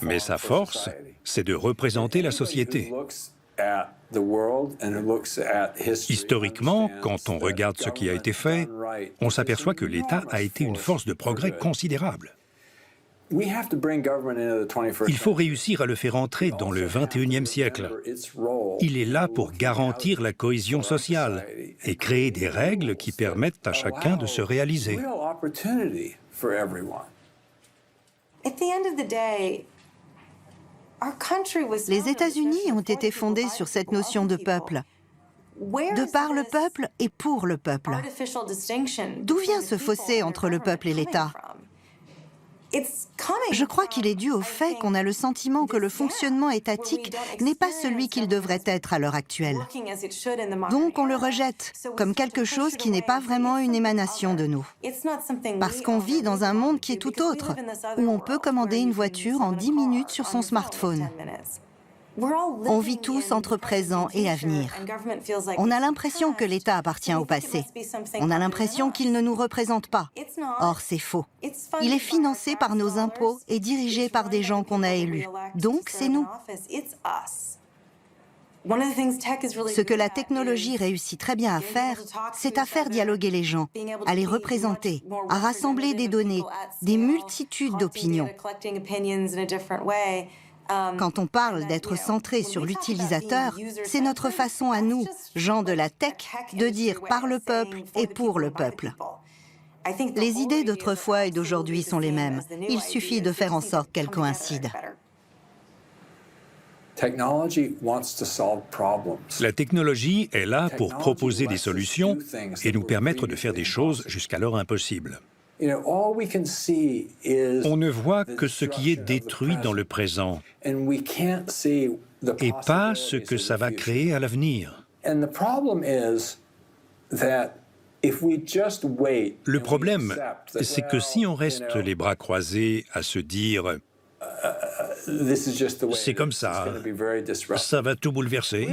Mais sa force, c'est de représenter la société. Historiquement, quand on regarde ce qui a été fait, on s'aperçoit que l'État a été une force de progrès considérable. Il faut réussir à le faire entrer dans le XXIe siècle. Il est là pour garantir la cohésion sociale et créer des règles qui permettent à chacun de se réaliser. Les États-Unis ont été fondés sur cette notion de peuple. De par le peuple et pour le peuple. D'où vient ce fossé entre le peuple et l'État ? Je crois qu'il est dû au fait qu'on a le sentiment que le fonctionnement étatique n'est pas celui qu'il devrait être à l'heure actuelle. Donc on le rejette comme quelque chose qui n'est pas vraiment une émanation de nous. Parce qu'on vit dans un monde qui est tout autre, où on peut commander une voiture en 10 minutes sur son smartphone. On vit tous entre présent et avenir. On a l'impression que l'État appartient au passé. On a l'impression qu'il ne nous représente pas. Or, c'est faux. Il est financé par nos impôts et dirigé par des gens qu'on a élus. Donc, c'est nous. Ce que la technologie réussit très bien à faire, c'est à faire dialoguer les gens, à les représenter, à rassembler des données, des multitudes d'opinions. Quand on parle d'être centré sur l'utilisateur, c'est notre façon à nous, gens de la tech, de dire par le peuple et pour le peuple. Les idées d'autrefois et d'aujourd'hui sont les mêmes. Il suffit de faire en sorte qu'elles coïncident. La technologie est là pour proposer des solutions et nous permettre de faire des choses jusqu'alors impossibles. On ne voit que ce qui est détruit dans le présent et pas ce que ça va créer à l'avenir. Le problème, c'est que si on reste les bras croisés à se dire C'est comme ça. Ça va tout bouleverser.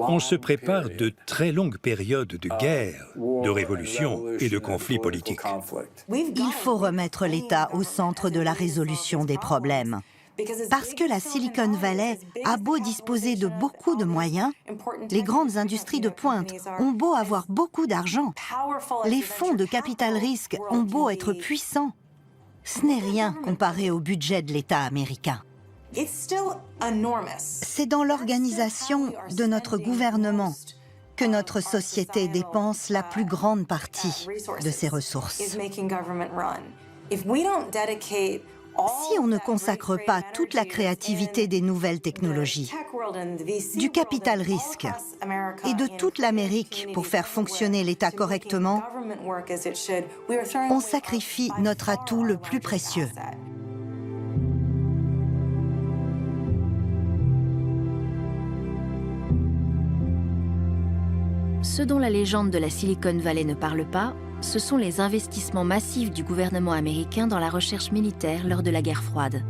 On se prépare de très longues périodes de guerre, de révolution et de conflits politiques. Il faut remettre l'État au centre de la résolution des problèmes. Parce que la Silicon Valley a beau disposer de beaucoup de moyens, les grandes industries de pointe ont beau avoir beaucoup d'argent, les fonds de capital risque ont beau être puissants, ce n'est rien comparé au budget de l'État américain. C'est dans l'organisation de notre gouvernement que notre société dépense la plus grande partie de ses ressources. Si on ne consacre pas toute la créativité des nouvelles technologies, du capital risque et de toute l'Amérique pour faire fonctionner l'État correctement, on sacrifie notre atout le plus précieux. Ce dont la légende de la Silicon Valley ne parle pas, ce sont les investissements massifs du gouvernement américain dans la recherche militaire lors de la guerre froide.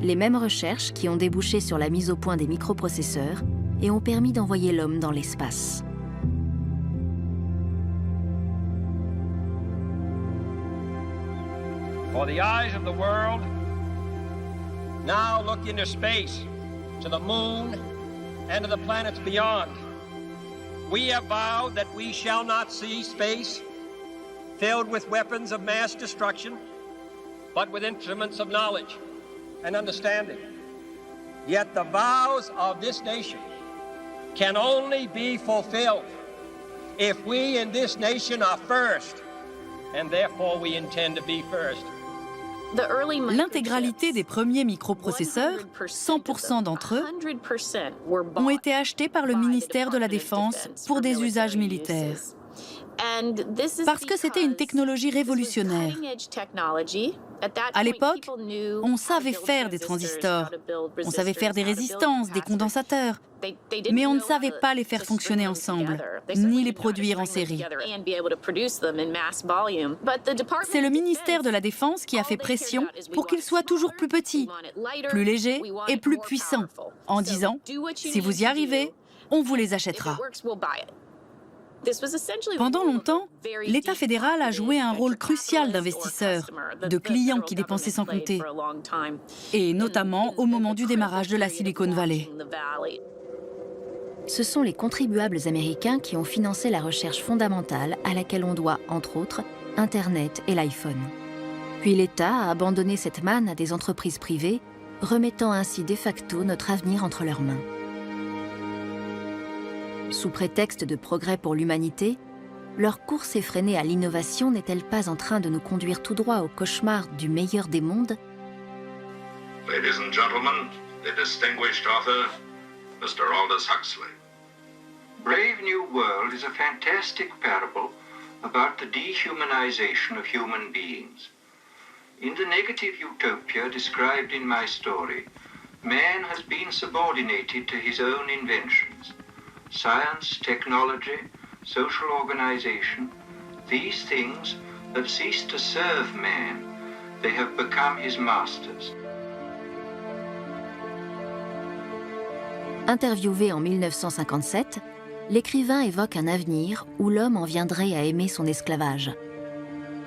Les mêmes recherches qui ont débouché sur la mise au point des microprocesseurs et ont permis d'envoyer l'homme dans l'espace. For the eyes of the world, now look into space, to the moon and to the planets beyond. We have vowed that we shall not see space filled with weapons of mass destruction, but with instruments of knowledge and understanding. Yet the vows of this nation can only be fulfilled if we in this nation are first, and therefore we intend to be first. L'intégralité des premiers microprocesseurs, 100% d'entre eux, ont été achetés par le ministère de la Défense pour des usages militaires. Parce que c'était une technologie révolutionnaire. À l'époque, on savait faire des transistors, on savait faire des résistances, des condensateurs, mais on ne savait pas les faire fonctionner ensemble, ni les produire en série. C'est le ministère de la Défense qui a fait pression pour qu'ils soient toujours plus petits, plus légers et plus puissants, en disant « Si vous y arrivez, on vous les achètera ». Pendant longtemps, l'État fédéral a joué un rôle crucial d'investisseur, de client qui dépensait sans compter, et notamment au moment du démarrage de la Silicon Valley. Ce sont les contribuables américains qui ont financé la recherche fondamentale à laquelle on doit, entre autres, Internet et l'iPhone. Puis l'État a abandonné cette manne à des entreprises privées, remettant ainsi de facto notre avenir entre leurs mains. Sous prétexte de progrès pour l'humanité, leur course effrénée à l'innovation n'est-elle pas en train de nous conduire tout droit au cauchemar du meilleur des mondes? Ladies and gentlemen, the distinguished author, Mr. Aldous Huxley. Brave New World is a fantastic parable about the dehumanization of human beings. In the negative utopia described in my story, man has been subordinated to his own inventions. Science, technology, social organization, these things have ceased to serve man. They have become his masters. Interviewé en 1957, l'écrivain évoque un avenir où l'homme en viendrait à aimer son esclavage.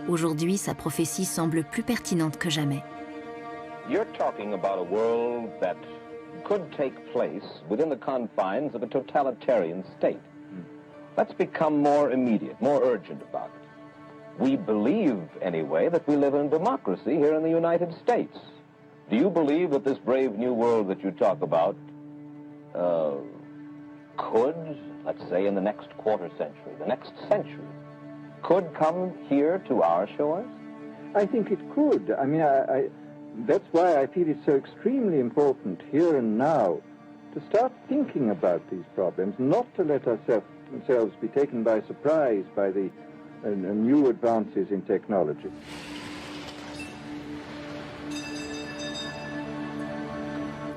Aujourd'hui, sa prophétie semble plus pertinente que jamais. You're talking about a world that could take place within the confines of a totalitarian state. Let's become more immediate, more urgent about it. We believe, anyway, that we live in democracy here in the United States. Do you believe that this brave new world that you talk about could, let's say in the next quarter century, the next century, could come here to our shores? I think it could. I mean, that's why I feel it's so extremely important here and now to start thinking about these problems, not to let ourselves be taken by surprise by the new advances in technology.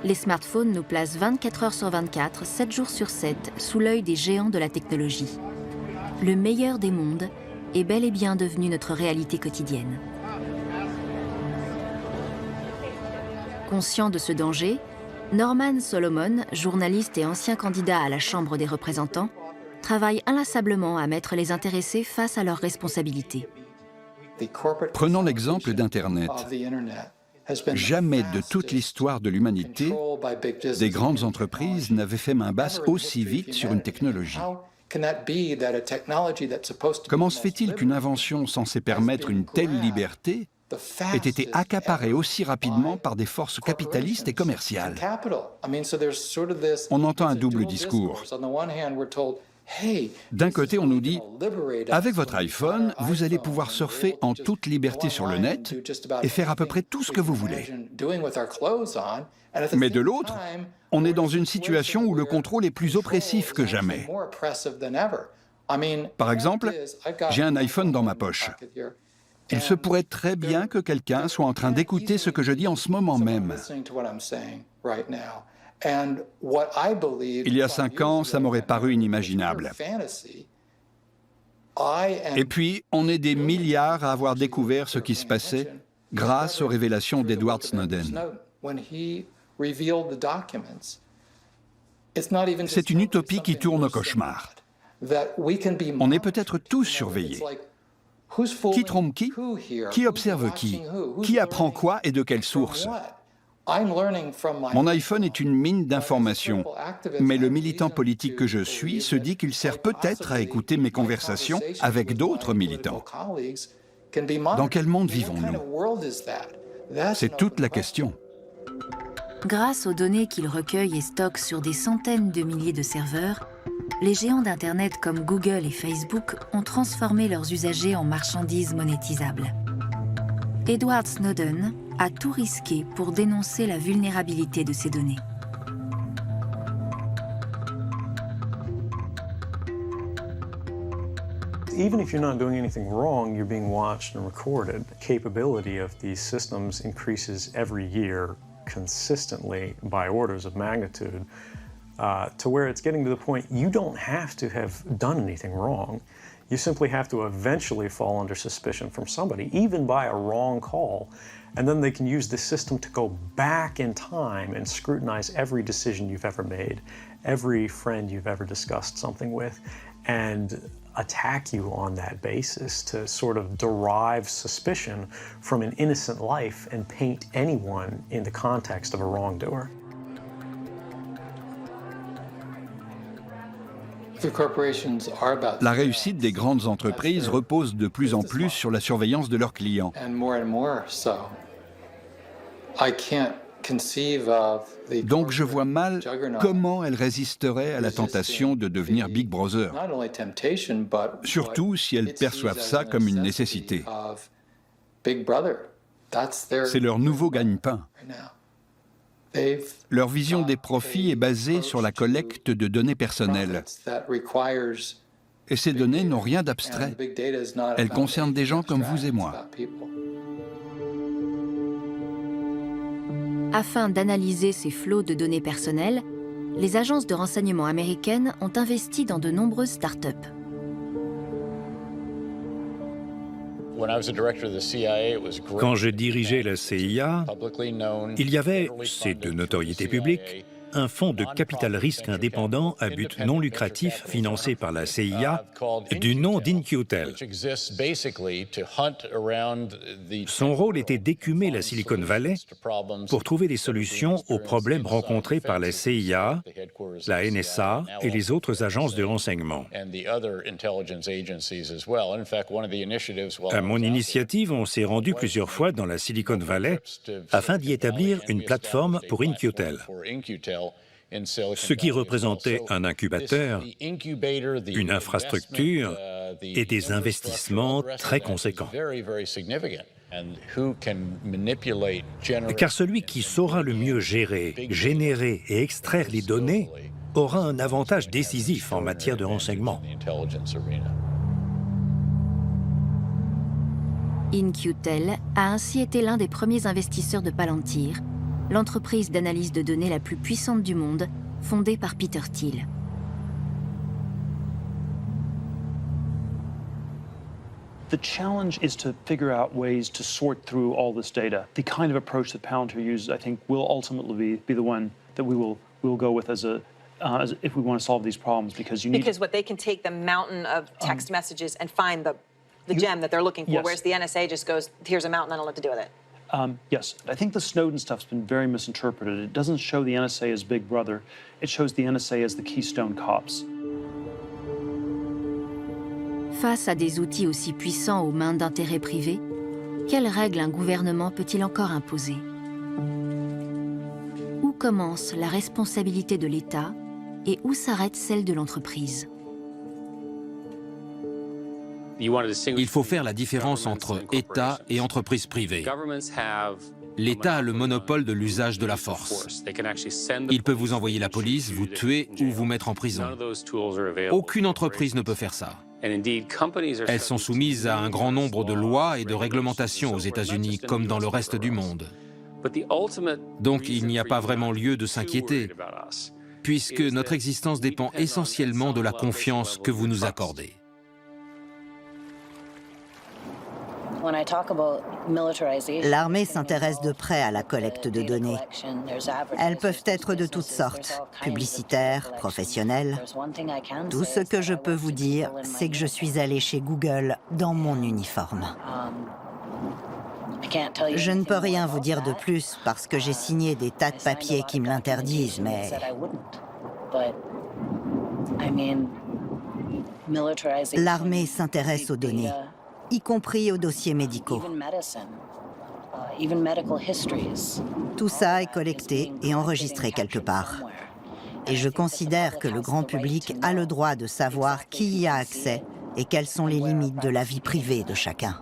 Les smartphones nous placent 24 heures sur 24, 7 jours sur 7, sous l'œil des géants de la technologie. Le meilleur des mondes est bel et bien devenu notre réalité quotidienne. Conscient de ce danger, Norman Solomon, journaliste et ancien candidat à la Chambre des représentants, travaille inlassablement à mettre les intéressés face à leurs responsabilités. Prenons l'exemple d'Internet. Jamais de toute l'histoire de l'humanité, des grandes entreprises n'avaient fait main basse aussi vite sur une technologie. Comment se fait-il qu'une invention censée permettre une telle liberté ait été accaparée aussi rapidement par des forces capitalistes et commerciales? On entend un double discours. D'un côté, on nous dit « Avec votre iPhone, vous allez pouvoir surfer en toute liberté sur le net et faire à peu près tout ce que vous voulez. » Mais de l'autre, on est dans une situation où le contrôle est plus oppressif que jamais. Par exemple, j'ai un iPhone dans ma poche. Il se pourrait très bien que quelqu'un soit en train d'écouter ce que je dis en ce moment même. Il y a 5 ans, ça m'aurait paru inimaginable. Et puis, on est des milliards à avoir découvert ce qui se passait grâce aux révélations d'Edward Snowden. C'est une utopie qui tourne au cauchemar. On est peut-être tous surveillés. Qui trompe qui? Qui observe qui? Qui apprend quoi et de quelle source? Mon iPhone est une mine d'informations, mais le militant politique que je suis se dit qu'il sert peut-être à écouter mes conversations avec d'autres militants. Dans quel monde vivons-nous? C'est toute la question. Grâce aux données qu'ils recueillent et stockent sur des centaines de milliers de serveurs, les géants d'Internet comme Google et Facebook ont transformé leurs usagers en marchandises monétisables. Edward Snowden a tout risqué pour dénoncer la vulnérabilité de ces données. Even if you're not doing anything wrong, you're being watched and recorded. The capability of these systems increases every year consistently by orders of magnitude to where it's getting to the point you don't have to have done anything wrong. You simply have to eventually fall under suspicion from somebody, even by a wrong call. And then they can use this system to go back in time and scrutinize every decision you've ever made, every friend you've ever discussed something with, and attack you on that basis to sort of derive suspicion from an innocent life and paint anyone in the context of a wrongdoer. La réussite des grandes entreprises repose de plus en plus sur la surveillance de leurs clients. Donc je vois mal comment elles résisteraient à la tentation de devenir Big Brother, surtout si elles perçoivent ça comme une nécessité. C'est leur nouveau gagne-pain. Leur vision des profits est basée sur la collecte de données personnelles. Et ces données n'ont rien d'abstrait. Elles concernent des gens comme vous et moi. Afin d'analyser ces flots de données personnelles, les agences de renseignement américaines ont investi dans de nombreuses startups. Quand je dirigeais la CIA, il y avait, c'est de notoriété publique, un fonds de capital risque indépendant à but non lucratif financé par la CIA du nom d'InQtel. Son rôle était d'écumer la Silicon Valley pour trouver des solutions aux problèmes rencontrés par la CIA, la NSA et les autres agences de renseignement. À mon initiative, on s'est rendu plusieurs fois dans la Silicon Valley afin d'y établir une plateforme pour InQtel, ce qui représentait un incubateur, une infrastructure et des investissements très conséquents. Car celui qui saura le mieux gérer, générer et extraire les données aura un avantage décisif en matière de renseignement. InQtel a ainsi été l'un des premiers investisseurs de Palantir, l'entreprise d'analyse de données la plus puissante du monde, fondée par Peter Thiel. The challenge is to figure out ways to sort through all this data. The kind of approach that Palantir uses, I think, will ultimately be the one that we will go with as if we want to solve these problems, because you need... Because what they can take the mountain of text messages and find the gem that they're looking for, yes. whereas the NSA just goes, here's a mountain, I don't know what to do with it. Yes, I think the Snowden stuff's been very misinterpreted. It doesn't show the NSA as Big Brother. It shows the NSA as the Keystone Cops. Face à des outils aussi puissants aux mains d'intérêts privés, quelles règles un gouvernement peut-il encore imposer? Où commence la responsabilité de l'État et où s'arrête celle de l'entreprise? Il faut faire la différence entre État et entreprise privée. L'État a le monopole de l'usage de la force. Il peut vous envoyer la police, vous tuer ou vous mettre en prison. Aucune entreprise ne peut faire ça. Elles sont soumises à un grand nombre de lois et de réglementations aux États-Unis comme dans le reste du monde. Donc il n'y a pas vraiment lieu de s'inquiéter, puisque notre existence dépend essentiellement de la confiance que vous nous accordez. L'armée s'intéresse de près à la collecte de données. Elles peuvent être de toutes sortes, publicitaires, professionnelles. Tout ce que je peux vous dire, c'est que je suis allée chez Google dans mon uniforme. Je ne peux rien vous dire de plus parce que j'ai signé des tas de papiers qui me l'interdisent, mais... L'armée s'intéresse aux données, y compris aux dossiers médicaux. Tout ça est collecté et enregistré quelque part. Et je considère que le grand public a le droit de savoir qui y a accès et quelles sont les limites de la vie privée de chacun.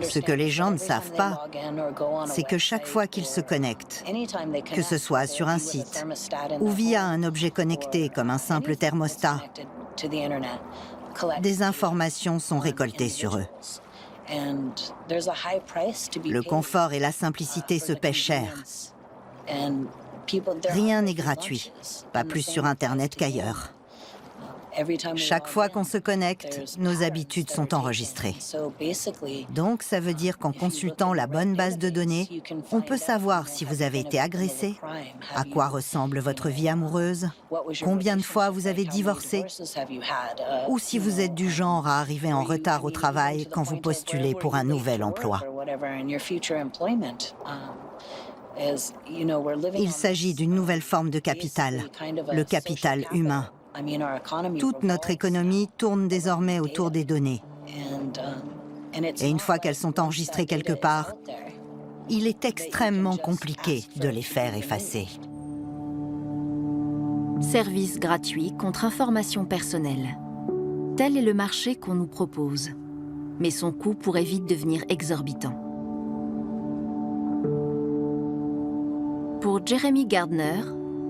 Ce que les gens ne savent pas, c'est que chaque fois qu'ils se connectent, que ce soit sur un site ou via un objet connecté comme un simple thermostat, des informations sont récoltées sur eux. Le confort et la simplicité se paient cher. Rien n'est gratuit, pas plus sur Internet qu'ailleurs. Chaque fois qu'on se connecte, nos habitudes sont enregistrées. Donc, ça veut dire qu'en consultant la bonne base de données, on peut savoir si vous avez été agressé, à quoi ressemble votre vie amoureuse, combien de fois vous avez divorcé, ou si vous êtes du genre à arriver en retard au travail quand vous postulez pour un nouvel emploi. Il s'agit d'une nouvelle forme de capital, le capital humain. Toute notre économie tourne désormais autour des données. Et une fois qu'elles sont enregistrées quelque part, il est extrêmement compliqué de les faire effacer. Service gratuit contre information personnelle. Tel est le marché qu'on nous propose. Mais son coût pourrait vite devenir exorbitant. Pour Jeremy Gardner,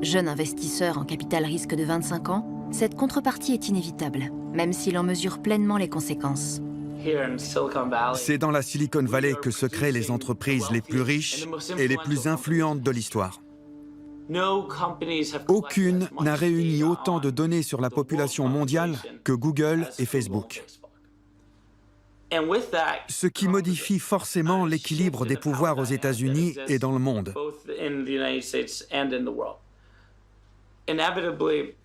jeune investisseur en capital risque de 25 ans, cette contrepartie est inévitable, même s'il en mesure pleinement les conséquences. C'est dans la Silicon Valley que se créent les entreprises les plus riches et les plus influentes de l'histoire. Aucune n'a réuni autant de données sur la population mondiale que Google et Facebook. Ce qui modifie forcément l'équilibre des pouvoirs aux États-Unis et dans le monde.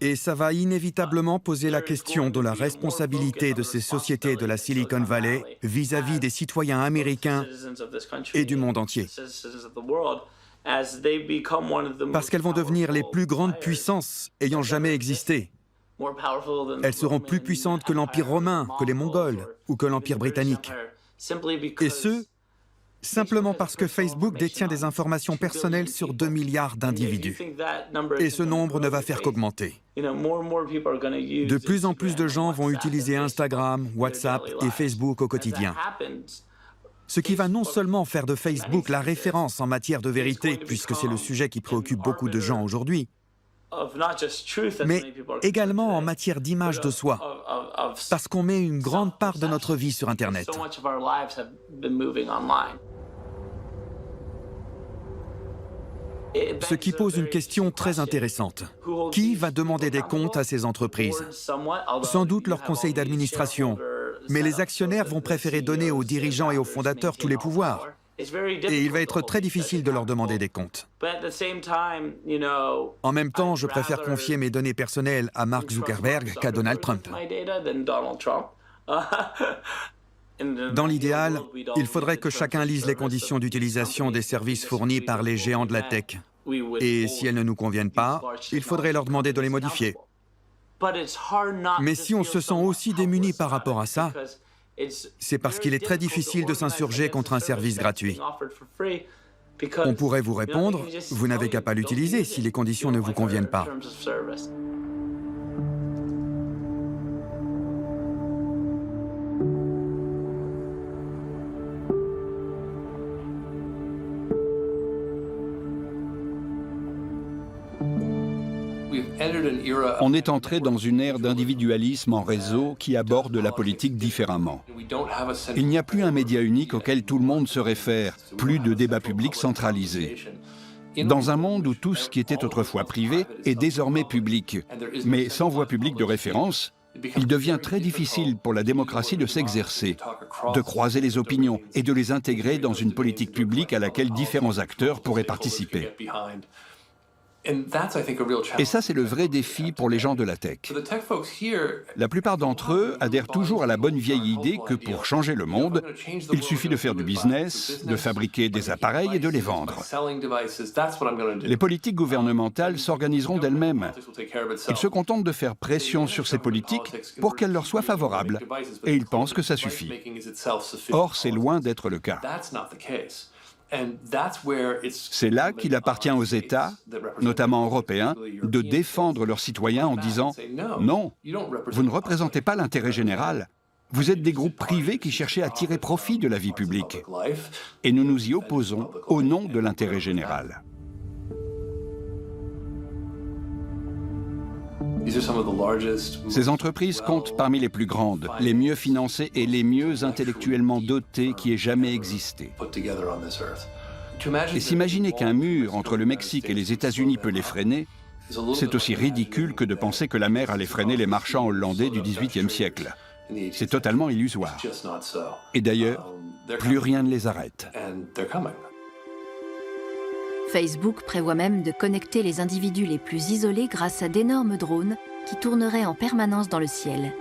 Et ça va inévitablement poser la question de la responsabilité de ces sociétés de la Silicon Valley vis-à-vis des citoyens américains et du monde entier. Parce qu'elles vont devenir les plus grandes puissances ayant jamais existé. Elles seront plus puissantes que l'Empire romain, que les Mongols ou que l'Empire britannique. Et ce, simplement parce que Facebook détient des informations personnelles sur 2 milliards d'individus. Et ce nombre ne va faire qu'augmenter. De plus en plus de gens vont utiliser Instagram, WhatsApp et Facebook au quotidien. Ce qui va non seulement faire de Facebook la référence en matière de vérité, puisque c'est le sujet qui préoccupe beaucoup de gens aujourd'hui, mais également en matière d'image de soi, parce qu'on met une grande part de notre vie sur Internet. Ce qui pose une question très intéressante. Qui va demander des comptes à ces entreprises? Sans doute leur conseil d'administration, mais les actionnaires vont préférer donner aux dirigeants et aux fondateurs tous les pouvoirs. Et il va être très difficile de leur demander des comptes. En même temps, je préfère confier mes données personnelles à Mark Zuckerberg qu'à Donald Trump. Dans l'idéal, il faudrait que chacun lise les conditions d'utilisation des services fournis par les géants de la tech. Et si elles ne nous conviennent pas, il faudrait leur demander de les modifier. Mais si on se sent aussi démuni par rapport à ça, c'est parce qu'il est très difficile de s'insurger contre un service gratuit. On pourrait vous répondre, vous n'avez qu'à pas l'utiliser si les conditions ne vous conviennent pas. On est entré dans une ère d'individualisme en réseau qui aborde la politique différemment. Il n'y a plus un média unique auquel tout le monde se réfère, plus de débat public centralisé. Dans un monde où tout ce qui était autrefois privé est désormais public, mais sans voix publique de référence, il devient très difficile pour la démocratie de s'exercer, de croiser les opinions et de les intégrer dans une politique publique à laquelle différents acteurs pourraient participer. Et ça, c'est le vrai défi pour les gens de la tech. La plupart d'entre eux adhèrent toujours à la bonne vieille idée que pour changer le monde, il suffit de faire du business, de fabriquer des appareils et de les vendre. Les politiques gouvernementales s'organiseront d'elles-mêmes. Ils se contentent de faire pression sur ces politiques pour qu'elles leur soient favorables. Et ils pensent que ça suffit. Or, c'est loin d'être le cas. C'est là qu'il appartient aux États, notamment européens, de défendre leurs citoyens en disant « Non, vous ne représentez pas l'intérêt général. Vous êtes des groupes privés qui cherchez à tirer profit de la vie publique. Et nous nous y opposons au nom de l'intérêt général. » Ces entreprises comptent parmi les plus grandes, les mieux financées et les mieux intellectuellement dotées qui aient jamais existé. Et s'imaginer qu'un mur entre le Mexique et les États-Unis peut les freiner, c'est aussi ridicule que de penser que la mer allait freiner les marchands hollandais du XVIIIe siècle. C'est totalement illusoire. Et d'ailleurs, plus rien ne les arrête. Facebook prévoit même de connecter les individus les plus isolés grâce à d'énormes drones qui tourneraient en permanence dans le ciel.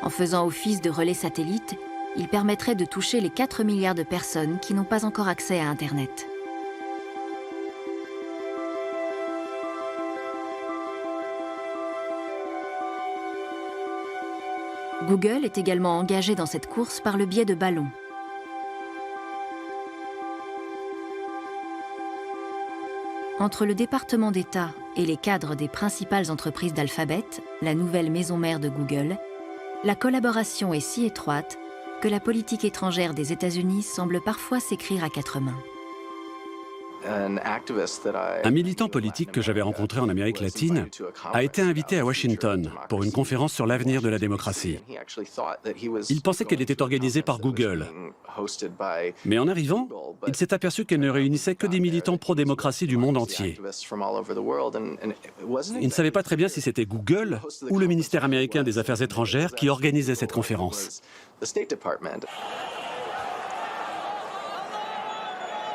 En faisant office de relais satellite, ils permettraient de toucher les 4 milliards de personnes qui n'ont pas encore accès à Internet. Google est également engagé dans cette course par le biais de ballons. Entre le département d'État et les cadres des principales entreprises d'Alphabet, la nouvelle maison mère de Google, la collaboration est si étroite que la politique étrangère des États-Unis semble parfois s'écrire à 4 mains. Un militant politique que j'avais rencontré en Amérique latine a été invité à Washington pour une conférence sur l'avenir de la démocratie. Il pensait qu'elle était organisée par Google. Mais en arrivant, il s'est aperçu qu'elle ne réunissait que des militants pro-démocratie du monde entier. Il ne savait pas très bien si c'était Google ou le ministère américain des Affaires étrangères qui organisait cette conférence.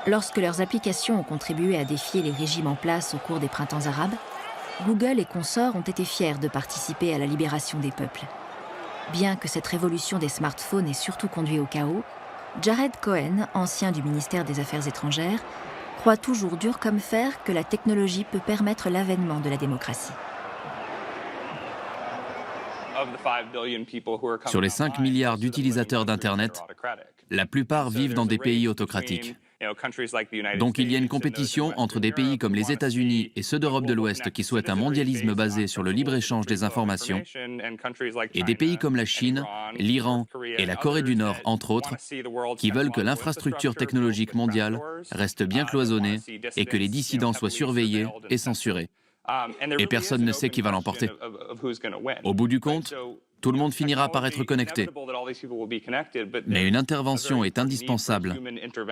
Lorsque leurs applications ont contribué à défier les régimes en place au cours des printemps arabes, Google et consorts ont été fiers de participer à la libération des peuples. Bien que cette révolution des smartphones ait surtout conduit au chaos, Jared Cohen, ancien du ministère des Affaires étrangères, croit toujours dur comme fer que la technologie peut permettre l'avènement de la démocratie. Sur les 5 milliards d'utilisateurs d'Internet, la plupart vivent dans des pays autocratiques. Donc il y a une compétition entre des pays comme les États-Unis et ceux d'Europe de l'Ouest qui souhaitent un mondialisme basé sur le libre-échange des informations, et des pays comme la Chine, l'Iran et la Corée du Nord, entre autres, qui veulent que l'infrastructure technologique mondiale reste bien cloisonnée et que les dissidents soient surveillés et censurés. Et personne ne sait qui va l'emporter. Au bout du compte, Tout le monde finira par être connecté. Mais une intervention est indispensable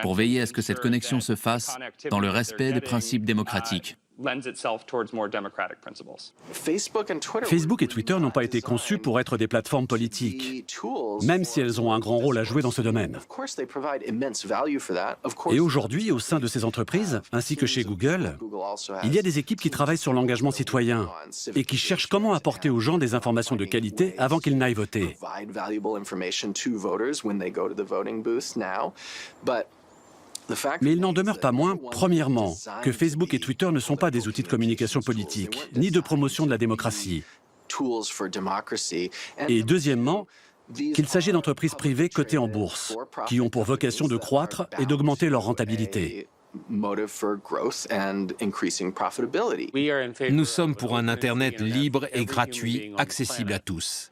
pour veiller à ce que cette connexion se fasse dans le respect des principes démocratiques. Facebook et Twitter n'ont pas été conçus pour être des plateformes politiques, même si elles ont un grand rôle à jouer dans ce domaine. Et aujourd'hui, au sein de ces entreprises, ainsi que chez Google, il y a des équipes qui travaillent sur l'engagement citoyen et qui cherchent comment apporter aux gens des informations de qualité avant qu'ils n'aillent voter. Mais il n'en demeure pas moins, premièrement, que Facebook et Twitter ne sont pas des outils de communication politique, ni de promotion de la démocratie. Et deuxièmement, qu'il s'agit d'entreprises privées cotées en bourse, qui ont pour vocation de croître et d'augmenter leur rentabilité. Nous sommes pour un Internet libre et gratuit, accessible à tous.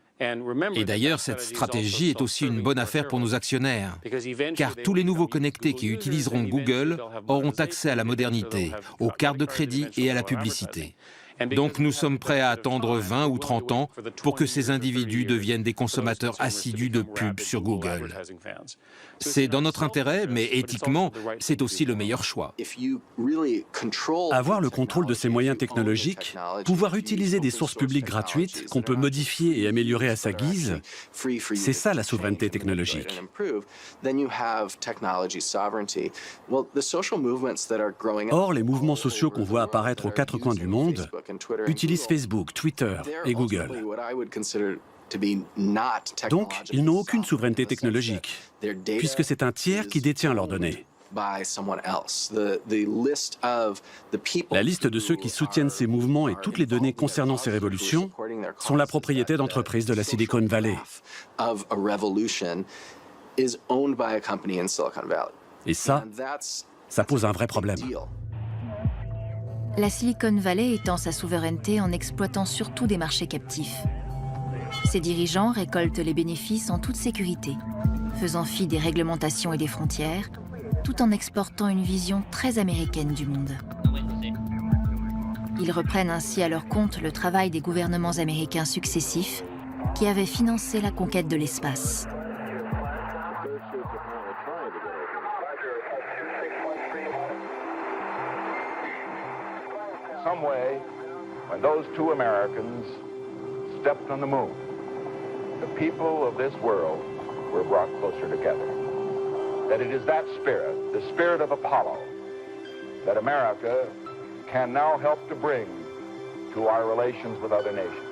Et d'ailleurs, cette stratégie est aussi une bonne affaire pour nos actionnaires, car tous les nouveaux connectés qui utiliseront Google auront accès à la modernité, aux cartes de crédit et à la publicité. Donc nous sommes prêts à attendre 20 ou 30 ans pour que ces individus deviennent des consommateurs assidus de pubs sur Google. C'est dans notre intérêt, mais éthiquement, c'est aussi le meilleur choix. Avoir le contrôle de ces moyens technologiques, pouvoir utiliser des sources publiques gratuites qu'on peut modifier et améliorer à sa guise, c'est ça la souveraineté technologique. Or, les mouvements sociaux qu'on voit apparaître aux quatre coins du monde utilisent Facebook, Twitter et Google. Donc, ils n'ont aucune souveraineté technologique, puisque c'est un tiers qui détient leurs données. La liste de ceux qui soutiennent ces mouvements et toutes les données concernant ces révolutions sont la propriété d'entreprises de la Silicon Valley. Et ça pose un vrai problème. La Silicon Valley étend sa souveraineté en exploitant surtout des marchés captifs. Ses dirigeants récoltent les bénéfices en toute sécurité, faisant fi des réglementations et des frontières, tout en exportant une vision très américaine du monde. Ils reprennent ainsi à leur compte le travail des gouvernements américains successifs qui avaient financé la conquête de l'espace. Some way, when those two Americans stepped on the moon, the people of this world were brought closer together. That it is that spirit, the spirit of Apollo, that America can now help to bring to our relations with other nations.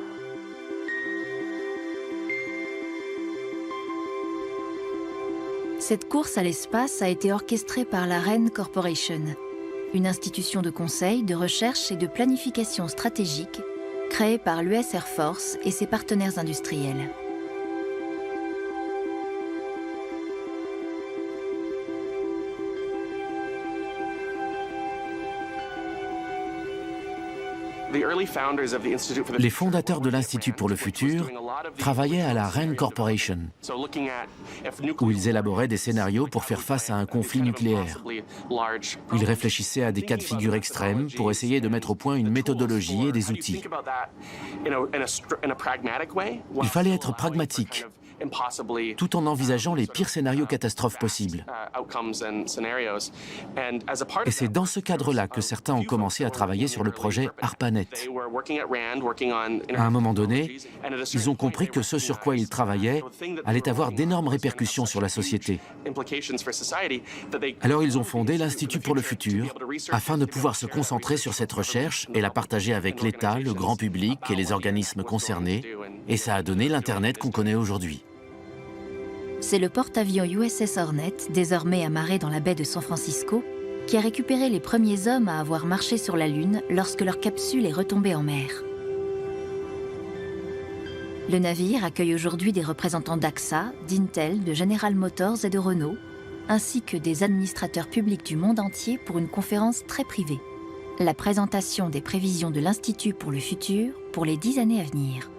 Cette course à l'espace a été orchestrée par la RAND Corporation, une institution de conseil, de recherche et de planification stratégique créée par l'US Air Force et ses partenaires industriels. Les fondateurs de l'Institut pour le futur travaillaient à la RAND Corporation, où ils élaboraient des scénarios pour faire face à un conflit nucléaire. Ils réfléchissaient à des cas de figure extrêmes pour essayer de mettre au point une méthodologie et des outils. Il fallait être pragmatique, tout en envisageant les pires scénarios catastrophes possibles. Et c'est dans ce cadre-là que certains ont commencé à travailler sur le projet ARPANET. À un moment donné, ils ont compris que ce sur quoi ils travaillaient allait avoir d'énormes répercussions sur la société. Alors ils ont fondé l'Institut pour le futur, afin de pouvoir se concentrer sur cette recherche et la partager avec l'État, le grand public et les organismes concernés, et ça a donné l'Internet qu'on connaît aujourd'hui. C'est le porte-avions USS Hornet, désormais amarré dans la baie de San Francisco, qui a récupéré les premiers hommes à avoir marché sur la Lune lorsque leur capsule est retombée en mer. Le navire accueille aujourd'hui des représentants d'AXA, d'Intel, de General Motors et de Renault, ainsi que des administrateurs publics du monde entier pour une conférence très privée. La présentation des prévisions de l'Institut pour le futur pour les 10 années à venir.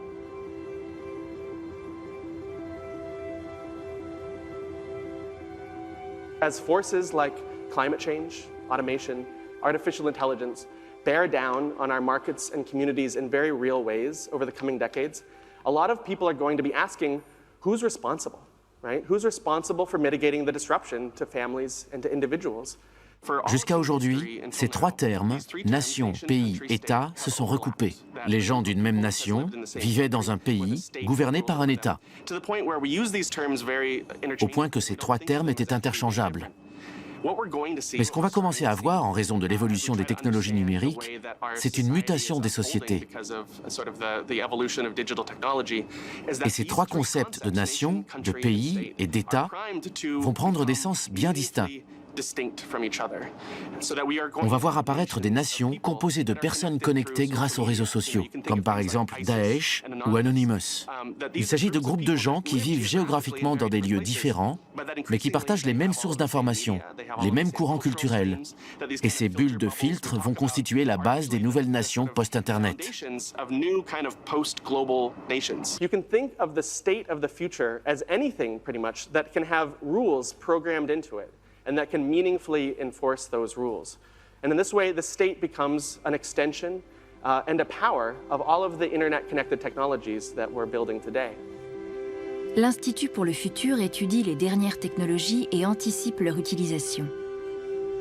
As forces like climate change, automation, artificial intelligence bear down on our markets and communities in very real ways over the coming decades, a lot of people are going to be asking, who's responsible, right? Who's responsible for mitigating the disruption to families and to individuals? Jusqu'à aujourd'hui, ces trois termes, nation, pays, État, se sont recoupés. Les gens d'une même nation vivaient dans un pays gouverné par un État, au point que ces trois termes étaient interchangeables. Mais ce qu'on va commencer à voir en raison de l'évolution des technologies numériques, c'est une mutation des sociétés. Et ces trois concepts de nation, de pays et d'État vont prendre des sens bien distincts. On va voir apparaître des nations composées de personnes connectées grâce aux réseaux sociaux, comme par exemple Daesh ou Anonymous. Il s'agit de groupes de gens qui vivent géographiquement dans des lieux différents, mais qui partagent les mêmes sources d'informations, les mêmes courants culturels. Et ces bulles de filtre vont constituer la base des nouvelles nations post-Internet. You can think of the state of the future as anything, pretty much, that can have rules programmed into it, and that can meaningfully enforce those rules. And in this way, the state becomes an extension and a power of all of the internet-connected technologies that we're building today. L'Institut pour le futur étudie les dernières technologies et anticipe leur utilisation.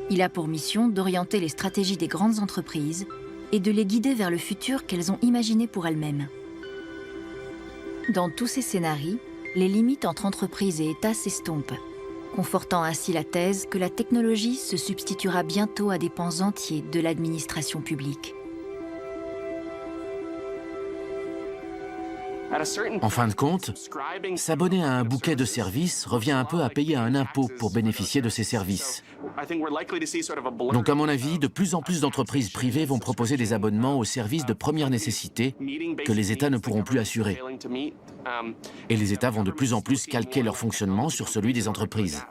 Il a pour mission d'orienter les stratégies des grandes entreprises et de les guider vers le futur qu'elles ont imaginé pour elles-mêmes. Dans tous ces scénarios, les limites entre entreprises et États s'estompent, confortant ainsi la thèse que la technologie se substituera bientôt à des pans entiers de l'administration publique. En fin de compte, s'abonner à un bouquet de services revient un peu à payer un impôt pour bénéficier de ces services. Donc à mon avis, de plus en plus d'entreprises privées vont proposer des abonnements aux services de première nécessité que les États ne pourront plus assurer. Et les États vont de plus en plus calquer leur fonctionnement sur celui des entreprises.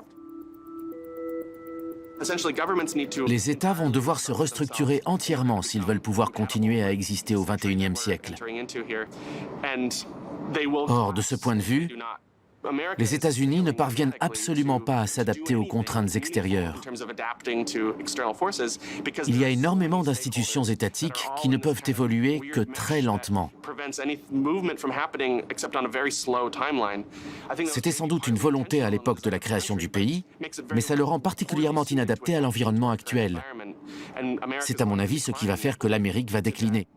Les États vont devoir se restructurer entièrement s'ils veulent pouvoir continuer à exister au XXIe siècle. Or, de ce point de vue, les États-Unis ne parviennent absolument pas à s'adapter aux contraintes extérieures. Il y a énormément d'institutions étatiques qui ne peuvent évoluer que très lentement. C'était sans doute une volonté à l'époque de la création du pays, mais ça le rend particulièrement inadapté à l'environnement actuel. C'est à mon avis ce qui va faire que l'Amérique va décliner,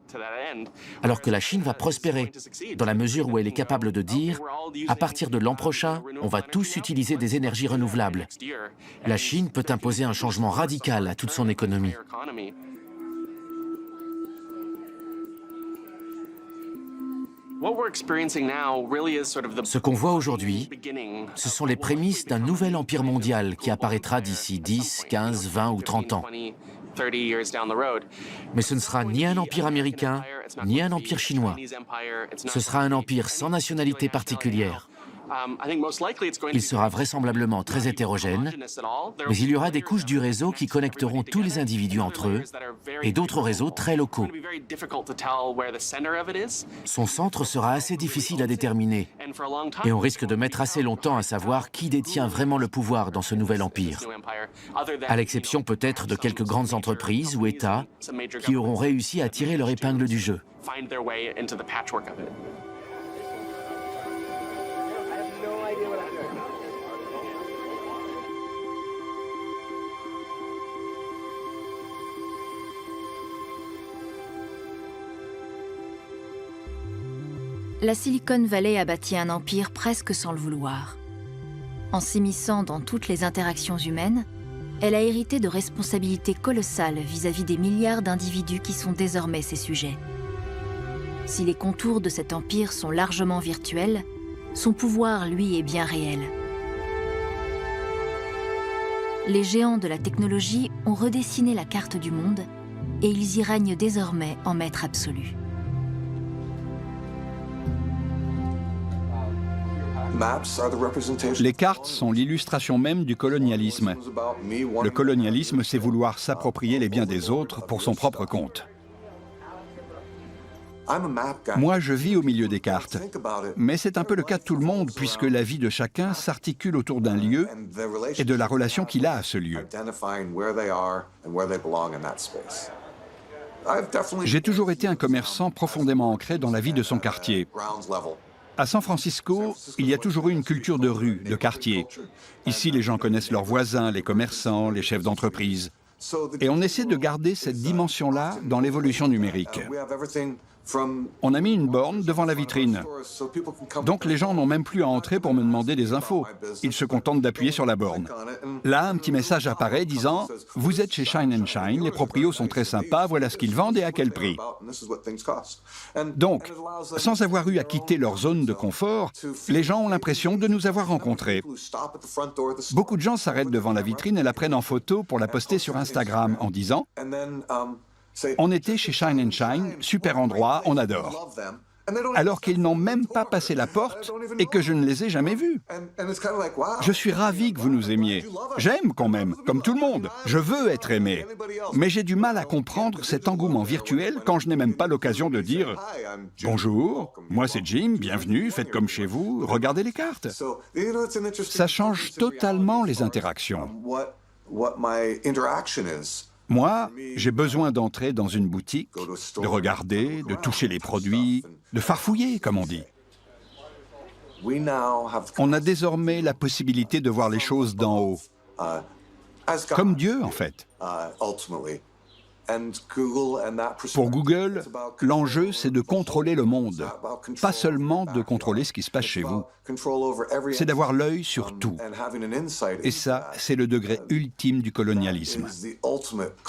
alors que la Chine va prospérer, dans la mesure où elle est capable de dire « à partir de l'an prochain, on va tous utiliser des énergies renouvelables ». La Chine peut imposer un changement radical à toute son économie. Ce qu'on voit aujourd'hui, ce sont les prémices d'un nouvel empire mondial qui apparaîtra d'ici 10, 15, 20 ou 30 ans. Mais ce ne sera ni un empire américain, ni un empire chinois. Ce sera un empire sans nationalité particulière. Il sera vraisemblablement très hétérogène, mais il y aura des couches du réseau qui connecteront tous les individus entre eux et d'autres réseaux très locaux. Son centre sera assez difficile à déterminer et on risque de mettre assez longtemps à savoir qui détient vraiment le pouvoir dans ce nouvel empire, à l'exception peut-être de quelques grandes entreprises ou États qui auront réussi à tirer leur épingle du jeu. La Silicon Valley a bâti un empire presque sans le vouloir. En s'immisçant dans toutes les interactions humaines, elle a hérité de responsabilités colossales vis-à-vis des milliards d'individus qui sont désormais ses sujets. Si les contours de cet empire sont largement virtuels, son pouvoir, lui, est bien réel. Les géants de la technologie ont redessiné la carte du monde et ils y règnent désormais en maître absolu. Les cartes sont l'illustration même du colonialisme. Le colonialisme, c'est vouloir s'approprier les biens des autres pour son propre compte. Moi, je vis au milieu des cartes, mais c'est un peu le cas de tout le monde puisque la vie de chacun s'articule autour d'un lieu et de la relation qu'il a à ce lieu. J'ai toujours été un commerçant profondément ancré dans la vie de son quartier. À San Francisco, il y a toujours eu une culture de rue, de quartier. Ici, les gens connaissent leurs voisins, les commerçants, les chefs d'entreprise. Et on essaie de garder cette dimension-là dans l'évolution numérique. On a mis une borne devant la vitrine. Donc les gens n'ont même plus à entrer pour me demander des infos. Ils se contentent d'appuyer sur la borne. Là, un petit message apparaît disant « Vous êtes chez Shine & Shine, les proprios sont très sympas, voilà ce qu'ils vendent et à quel prix. » Donc, sans avoir eu à quitter leur zone de confort, les gens ont l'impression de nous avoir rencontrés. Beaucoup de gens s'arrêtent devant la vitrine et la prennent en photo pour la poster sur Instagram en disant « On était chez Shine & Shine, super endroit, on adore. » Alors qu'ils n'ont même pas passé la porte et que je ne les ai jamais vus. Je suis ravi que vous nous aimiez. J'aime quand même, comme tout le monde. Je veux être aimé. Mais j'ai du mal à comprendre cet engouement virtuel quand je n'ai même pas l'occasion de dire « Bonjour, moi c'est Jim, bienvenue, faites comme chez vous, regardez les cartes. » Ça change totalement les interactions. Moi, j'ai besoin d'entrer dans une boutique, de regarder, de toucher les produits, de farfouiller, comme on dit. On a désormais la possibilité de voir les choses d'en haut, comme Dieu, en fait. Pour Google, l'enjeu, c'est de contrôler le monde, pas seulement de contrôler ce qui se passe chez vous. C'est d'avoir l'œil sur tout. Et ça, c'est le degré ultime du colonialisme.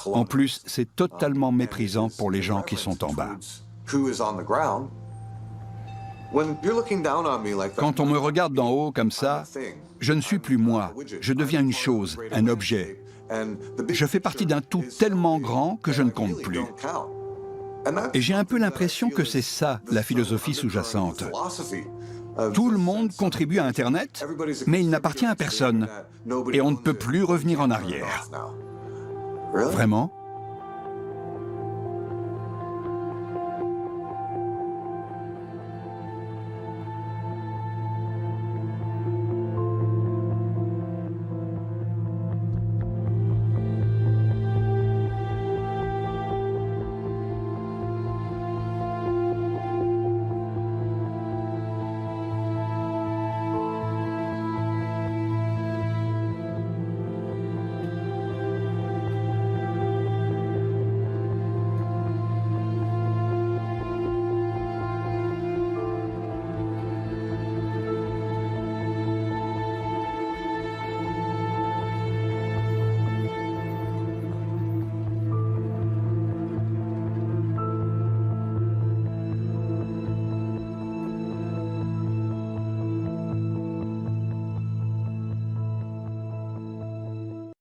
En plus, c'est totalement méprisant pour les gens qui sont en bas. Quand on me regarde d'en haut comme ça, je ne suis plus moi, je deviens une chose, un objet. Je fais partie d'un tout tellement grand que je ne compte plus. Et j'ai un peu l'impression que c'est ça, la philosophie sous-jacente. Tout le monde contribue à Internet, mais il n'appartient à personne. Et on ne peut plus revenir en arrière. Vraiment ?